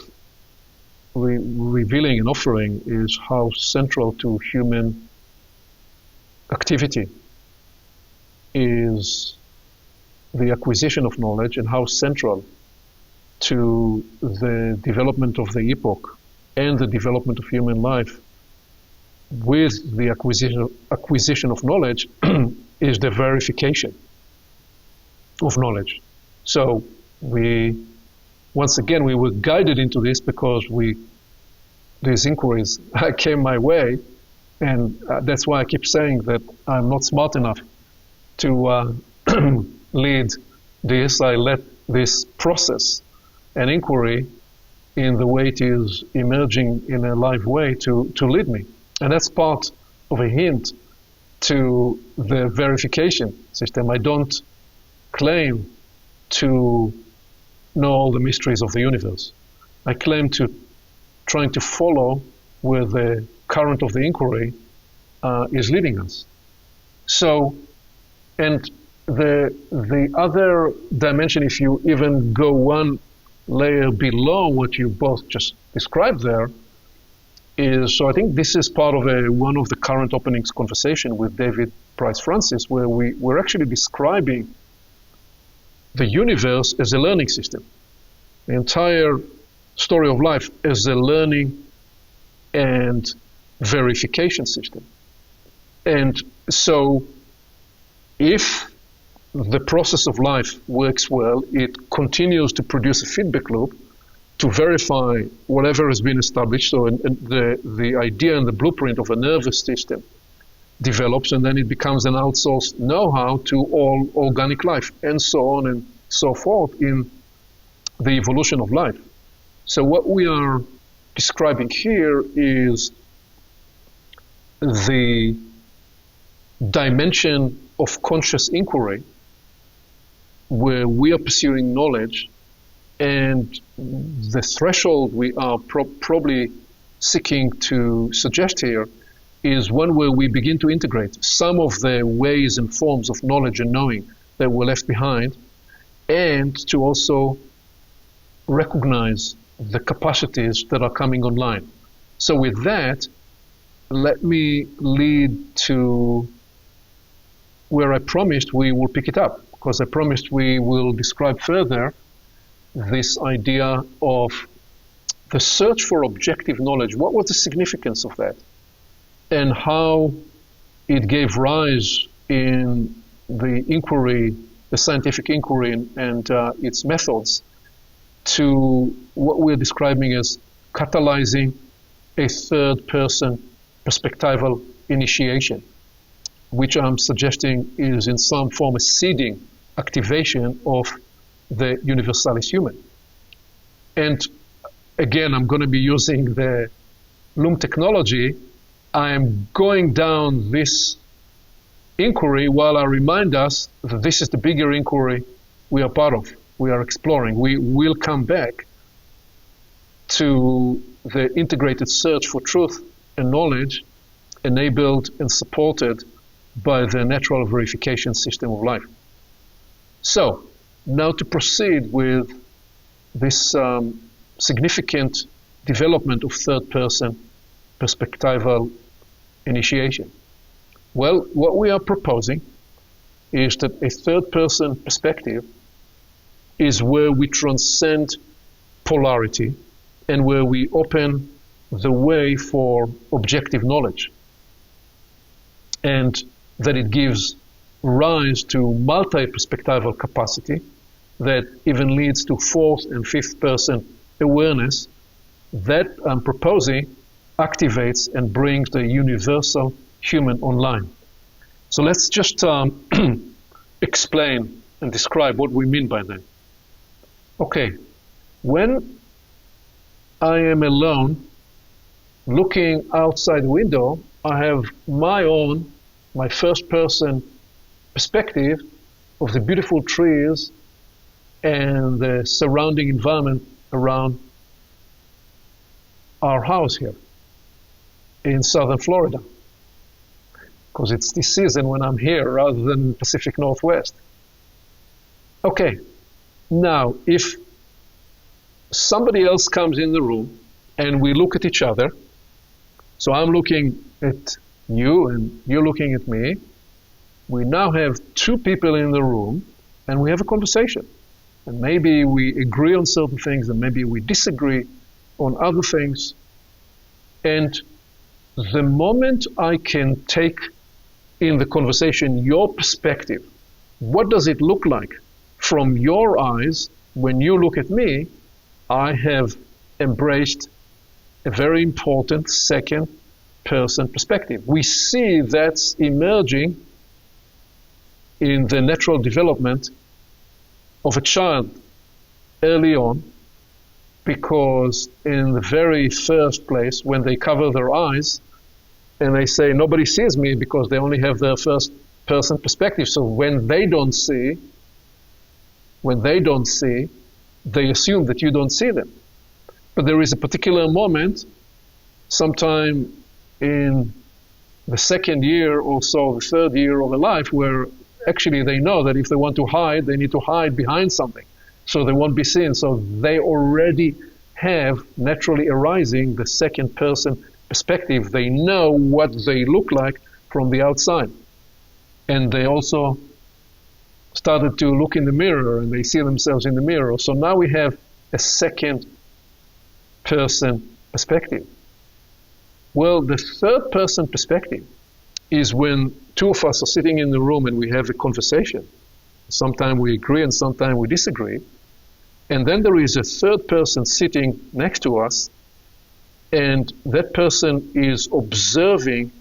revealing and offering is how central to human activity is the acquisition of knowledge, and how central to the development of the epoch and the development of human life with the acquisition of knowledge is the verification of knowledge. So once again, we were guided into this because these inquiries came my way, and that's why I keep saying that I'm not smart enough to lead this. I let this process and inquiry in the way it is emerging in a live way to lead me. And that's part of a hint to the verification system. I don't claim to know all the mysteries of the universe. I claim to trying to follow where the current of the inquiry is leading us. So, and the other dimension, if you even go one layer below what you both just described there, is, so I think this is part of one of the current openings conversation with David Price Francis, where we're actually describing the universe as a learning system. The entire story of life as a learning and verification system. And so if the process of life works well, it continues to produce a feedback loop to verify whatever has been established. So the idea and the blueprint of a nervous system develops, and then it becomes an outsourced know-how to all organic life, and so on and so forth in the evolution of life. So what we are describing here is the dimension of conscious inquiry where we are pursuing knowledge, and the threshold we are probably seeking to suggest here is one where we begin to integrate some of the ways and forms of knowledge and knowing that were left behind, and to also recognize the capacities that are coming online. So with that, let me lead to where I promised we will pick it up, because I promised we will describe further this idea of the search for objective knowledge. What was the significance of that? And how it gave rise in the inquiry, the scientific inquiry and its methods, to what we're describing as catalyzing a third-person perspectival initiation, which I'm suggesting is in some form a seeding activation of the Universalis Human. And again, I'm going to be using the Loom technology. I'm going down this inquiry while I remind us that this is the bigger inquiry we are part of, we are exploring. We will come back to the integrated search for truth and knowledge enabled and supported by the natural verification system of life. So, now to proceed with this significant development of third-person perspectival initiation. Well, what we are proposing is that a third-person perspective is where we transcend polarity and where we open the way for objective knowledge, and that it gives rise to multi-perspectival capacity that even leads to fourth and fifth person awareness that I'm proposing activates and brings the universal human online. So let's just explain and describe what we mean by that. Okay, when I am alone looking outside the window, I have my first person perspective of the beautiful trees and the surrounding environment around our house here in southern Florida, because it's this season when I'm here rather than Pacific Northwest. Okay, now if somebody else comes in the room and we look at each other, so I'm looking at you and you're looking at me, we now have two people in the room and we have a conversation. And maybe we agree on certain things and maybe we disagree on other things. And the moment I can take in the conversation your perspective, what does it look like from your eyes when you look at me, I have embraced a very important second person perspective. We see that's emerging in the natural development of a child early on, because in the very first place, when they cover their eyes and they say, nobody sees me, because they only have their first person perspective. So when they don't see, they assume that you don't see them. But there is a particular moment, sometime in the second year or so, the third year of their life, where actually they know that if they want to hide, they need to hide behind something, so they won't be seen. So they already have naturally arising the second person perspective. They know what they look like from the outside. And they also started to look in the mirror and they see themselves in the mirror. So now we have a second person perspective. Well, the third person perspective is when two of us are sitting in the room and we have a conversation. Sometimes we agree and sometimes we disagree. And then there is a third person sitting next to us, and that person is observing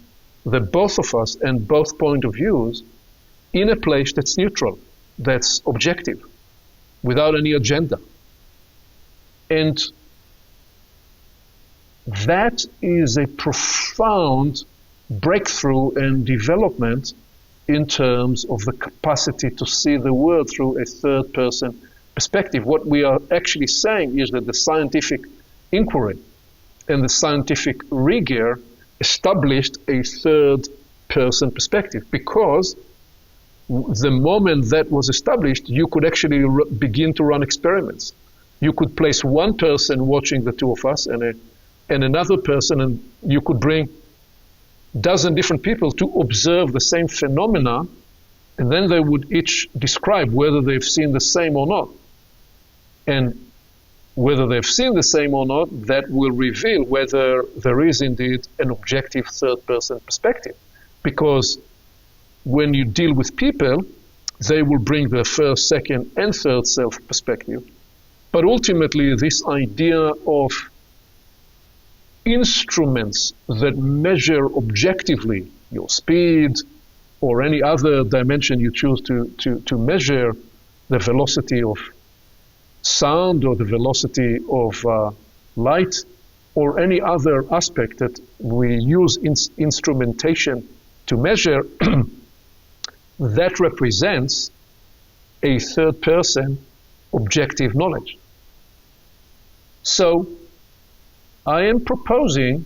the both of us and both point of views in a place that's neutral, that's objective, without any agenda. And that is a profound breakthrough and development in terms of the capacity to see the world through a third person perspective. What we are actually saying is that the scientific inquiry and the scientific rigor established a third person perspective, because the moment that was established, you could actually begin to run experiments. You could place one person watching the two of us and another person, and you could bring a dozen different people to observe the same phenomena, and then they would each describe whether they've seen the same or not. And whether they've seen the same or not, that will reveal whether there is indeed an objective third-person perspective. Because when you deal with people, they will bring their first, second, and third self perspective. But ultimately, this idea of instruments that measure objectively your speed or any other dimension you choose to measure, the velocity of sound or the velocity of light or any other aspect that we use instrumentation to measure, that represents a third person objective knowledge. So I am proposing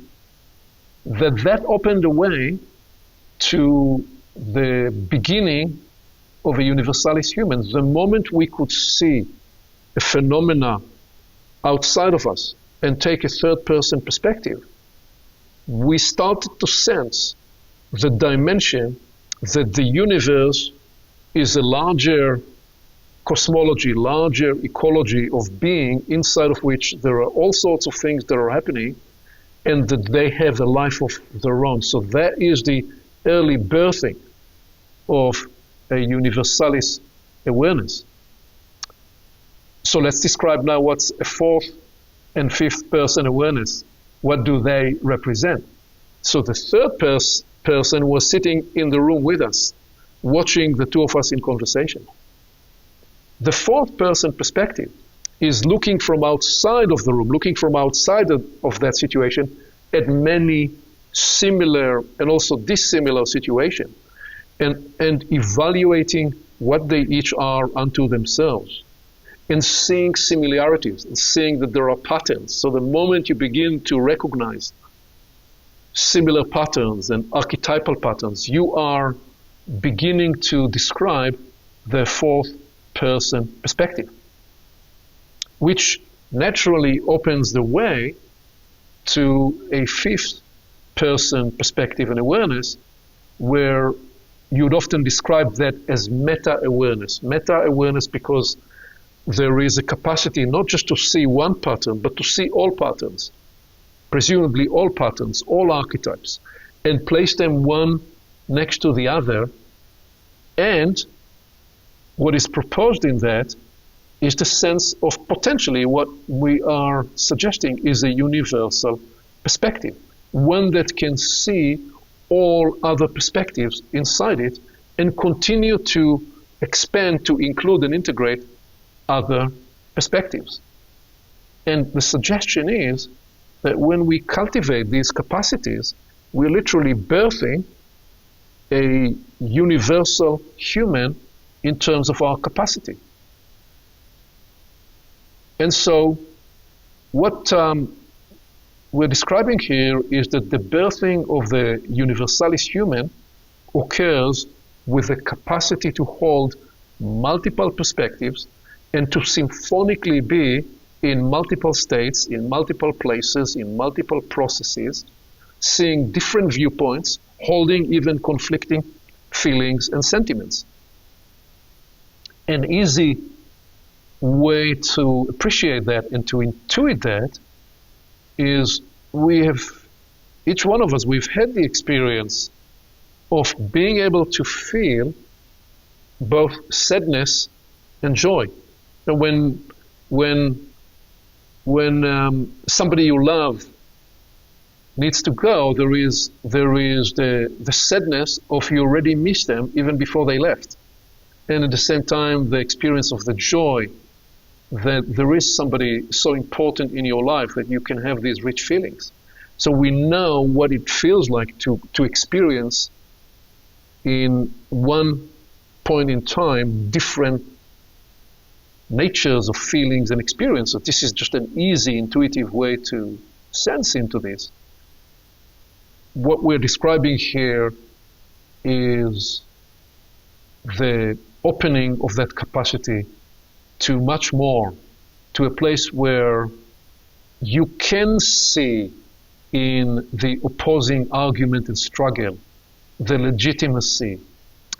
that opened the way to the beginning of a universalis human. The moment we could see a phenomena outside of us and take a third-person perspective, we started to sense the dimension that the universe is a larger cosmology, larger ecology of being, inside of which there are all sorts of things that are happening, and that they have a life of their own. So that is the early birthing of a universalis awareness. So let's describe now what's a fourth and fifth person awareness. What do they represent? So the third person was sitting in the room with us, watching the two of us in conversation. The fourth person perspective is looking from outside of the room, looking from outside of that situation at many similar and also dissimilar situations, and evaluating what they each are unto themselves, and seeing similarities, and seeing that there are patterns. So the moment you begin to recognize similar patterns and archetypal patterns, you are beginning to describe the fourth person perspective, which naturally opens the way to a fifth person perspective and awareness, where you'd often describe that as meta-awareness. Meta-awareness because there is a capacity not just to see one pattern, but to see all patterns, presumably all patterns, all archetypes, and place them one next to the other. And what is proposed in that is the sense of potentially what we are suggesting is a universal perspective, one that can see all other perspectives inside it and continue to expand to include and integrate other perspectives. And the suggestion is that when we cultivate these capacities, we're literally birthing a universal human in terms of our capacity. And so what we're describing here is that the birthing of the universalis human occurs with the capacity to hold multiple perspectives and to symphonically be in multiple states, in multiple places, in multiple processes, seeing different viewpoints, holding even conflicting feelings and sentiments. An easy way to appreciate that and to intuit that is each one of us, we've had the experience of being able to feel both sadness and joy. And when somebody you love needs to go, there is the sadness of you already missed them even before they left. And at the same time, the experience of the joy that there is somebody so important in your life that you can have these rich feelings. So we know what it feels like to experience in one point in time different natures of feelings and experiences. This is just an easy, intuitive way to sense into this. What we're describing here is the opening of that capacity to much more, to a place where you can see in the opposing argument and struggle the legitimacy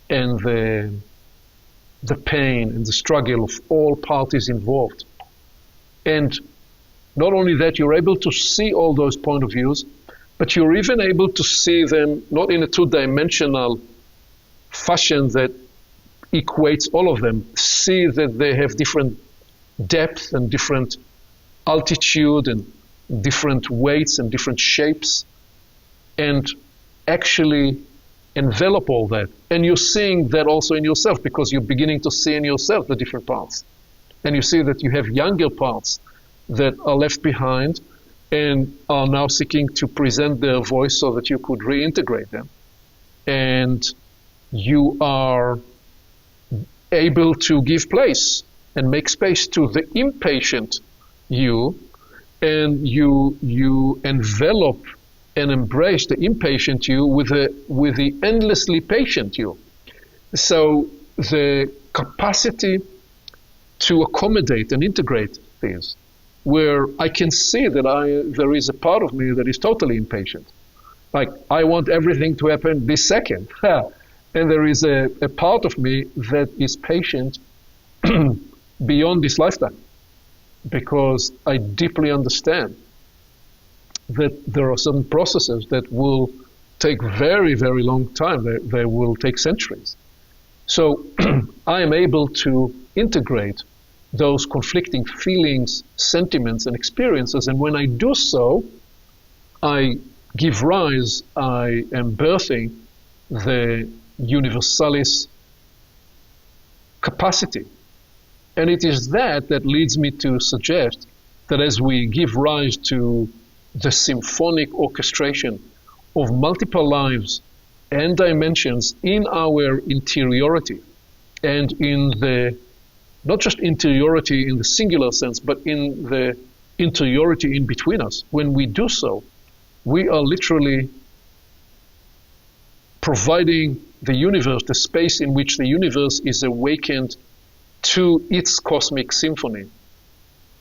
and the pain and the struggle of all parties involved. And not only that, you're able to see all those point of views, but you're even able to see them not in a two-dimensional fashion that equates all of them. See that they have different depth and different altitude and different weights and different shapes, and actually envelop all that. And you're seeing that also in yourself, because you're beginning to see in yourself the different parts. And you see that you have younger parts that are left behind and are now seeking to present their voice so that you could reintegrate them. And you are able to give place and make space to the impatient you, and you envelop and embrace the impatient you with the endlessly patient you. So the capacity to accommodate and integrate things, where I can see that there is a part of me that is totally impatient. Like, I want everything to happen this second. And there is a part of me that is patient beyond this lifetime, because I deeply understand that there are certain processes that will take very, very long time. They will take centuries. So I am able to integrate those conflicting feelings, sentiments, and experiences. And when I do so, I give rise, I am birthing the Universalis capacity. And it is that leads me to suggest that as we give rise to the symphonic orchestration of multiple lives and dimensions in our interiority, and in the, not just interiority in the singular sense, but in the interiority in between us, when we do so, we are literally providing the universe, the space in which the universe is awakened to its cosmic symphony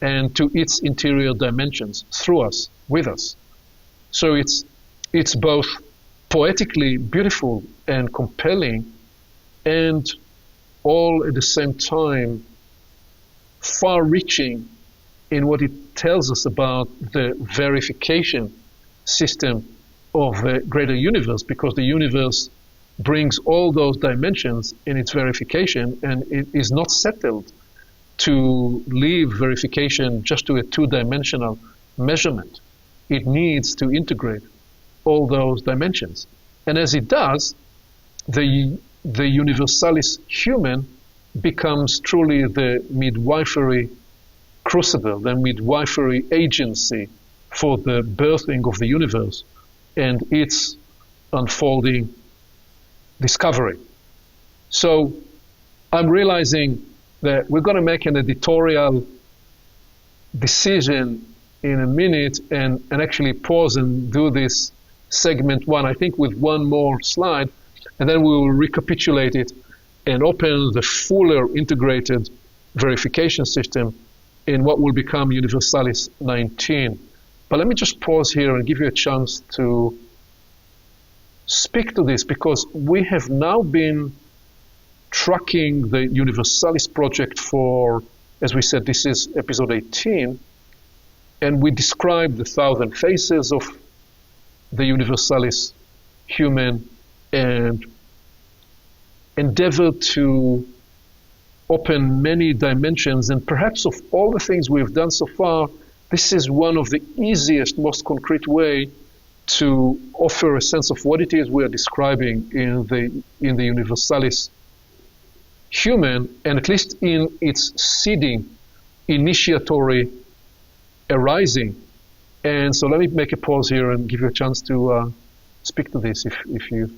and to its interior dimensions through us, with us. So it's both poetically beautiful and compelling, and all at the same time far-reaching in what it tells us about the verification system of the greater universe, because the universe brings all those dimensions in its verification, and it is not settled to leave verification just to a two-dimensional measurement. It needs to integrate all those dimensions. And as it does, the Universalis Human becomes truly the midwifery crucible, the midwifery agency for the birthing of the universe and its unfolding discovery. So I'm realizing that we're going to make an editorial decision in a minute and actually pause and do this segment one, I think, with one more slide, and then we will recapitulate it and open the fuller integrated verification system in what will become Universalis 19. But let me just pause here and give you a chance to speak to this, because we have now been tracking the Universalis project for, as we said, this is episode 18, and we described the 1,000 faces of the Universalis Human and endeavored to open many dimensions. And perhaps of all the things we've done so far, this is one of the easiest, most concrete way to offer a sense of what it is we are describing in the Universalis Human, and at least in its seeding, initiatory arising. And so let me make a pause here and give you a chance to speak to this if you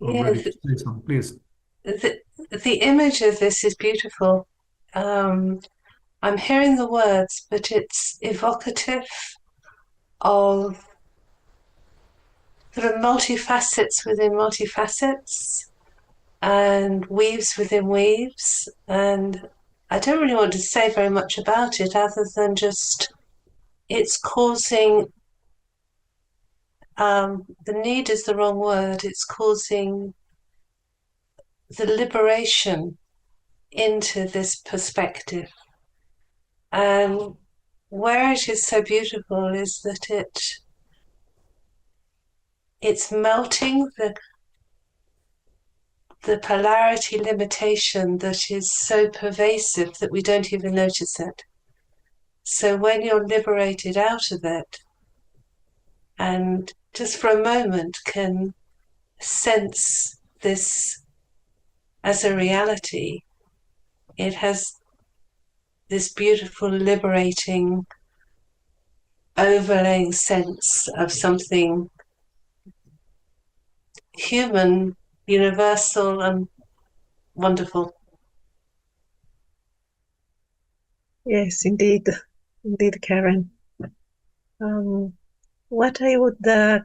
are ready to say something, please. The image of this is beautiful. I'm hearing the words, but it's evocative of sort of multifacets within multifacets and weaves within weaves. And I don't really want to say very much about it other than just it's causing, the need is the wrong word, it's causing the liberation into this perspective. And where it is so beautiful is that it's melting the polarity limitation that is so pervasive that we don't even notice it. So when you're liberated out of it and just for a moment can sense this as a reality, it has this beautiful liberating overlaying sense of something human, universal, and wonderful. Yes, indeed. Indeed, Karen. What I would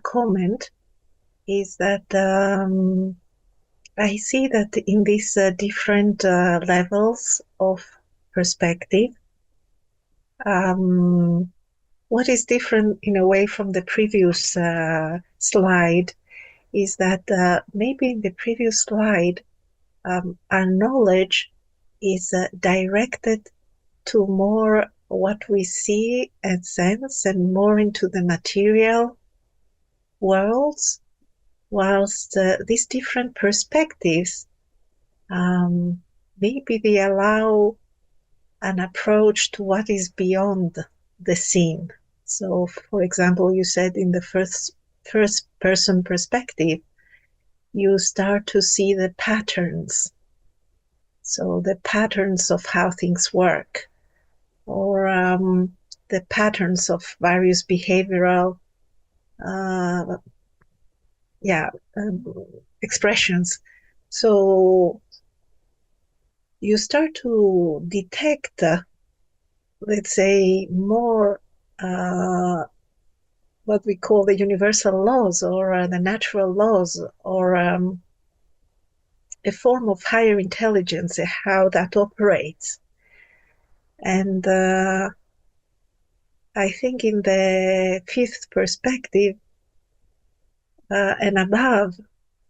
comment is that I see that in these different levels of perspective, what is different in a way from the previous slide is that maybe in the previous slide, our knowledge is directed to more what we see and sense and more into the material worlds, whilst these different perspectives, maybe they allow an approach to what is beyond the seen. So, for example, you said in the first person perspective, you start to see the patterns. So the patterns of how things work, or the patterns of various behavioral expressions. So you start to detect, let's say, more what we call the universal laws, or the natural laws, or a form of higher intelligence, how that operates. And I think in the fifth perspective and above,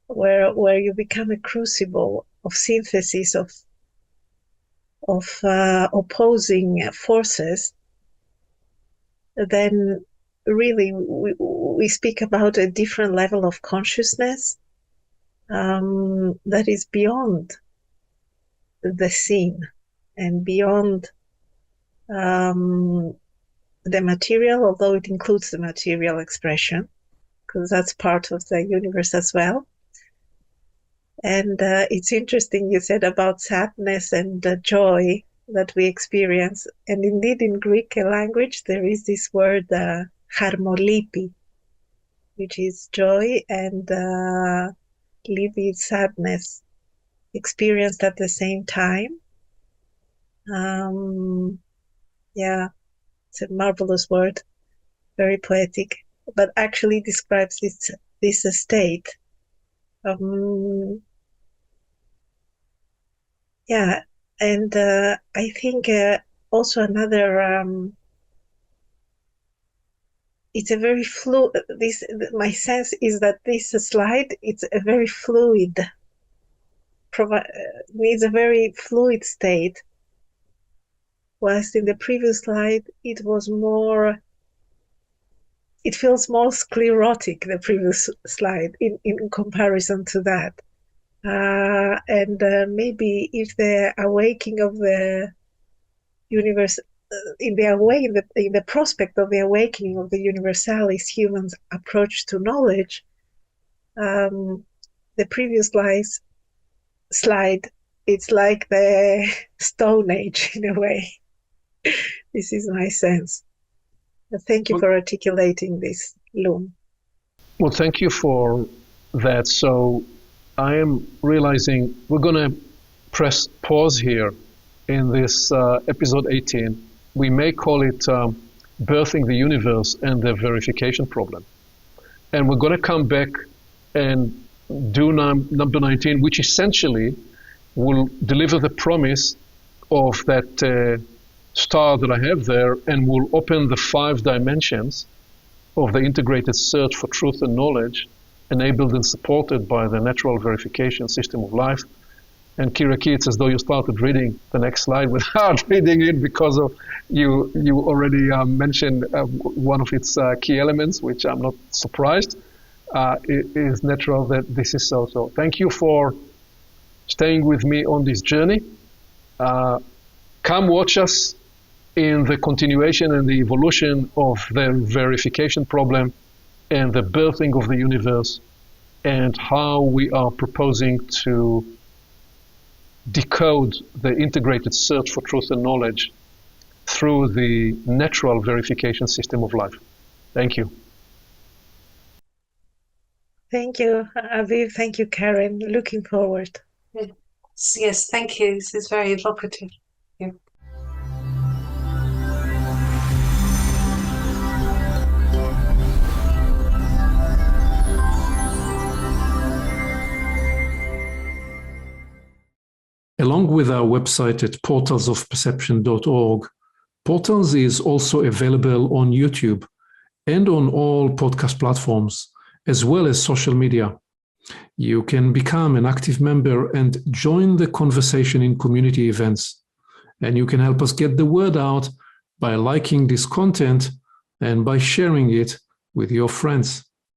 where you become a crucible of synthesis of opposing forces, then really we speak about a different level of consciousness that is beyond the seen and beyond the material, although it includes the material expression, because that's part of the universe as well. And it's interesting you said about sadness and joy that we experience. And indeed, in Greek language, there is this word harmolipi, which is joy, and lipi is sadness, experienced at the same time. Yeah, it's a marvelous word, very poetic, but actually describes this state. Yeah, and I think also another, it's a very fluid, my sense is that this slide, it's a very fluid, needs a very fluid state, whilst in the previous slide, it feels more sclerotic, the previous slide, in comparison to that. And maybe if the awakening of the universe, in the prospect of the awakening of the Universalis Human's approach to knowledge, the previous slide, it's like the Stone Age in a way. This is my sense. Thank you for articulating this, Loom. Well, thank you for that. So I am realizing we're going to press pause here in this episode 18. We may call it Birthing the Universe and the Verification Problem. And we're going to come back and do number 19, which essentially will deliver the promise of that star that I have there, and will open the 5 dimensions of the integrated search for truth and knowledge, enabled and supported by the natural verification system of life. And Kyriaki, it's as though you started reading the next slide without reading it, because of you already mentioned one of its key elements, which I'm not surprised. It is natural that this is so. So thank you for staying with me on this journey. Come watch us in the continuation and the evolution of the verification problem and the birthing of the universe, and how we are proposing to decode the integrated search for truth and knowledge through the natural verification system of life. Thank you. Thank you, Aviv. Thank you, Karen. Looking forward. Yes, thank you. This is very evocative. Yeah. Along with our website at portalsofperception.org, Portals is also available on YouTube and on all podcast platforms, as well as social media. You can become an active member and join the conversation in community events. And you can help us get the word out by liking this content and by sharing it with your friends.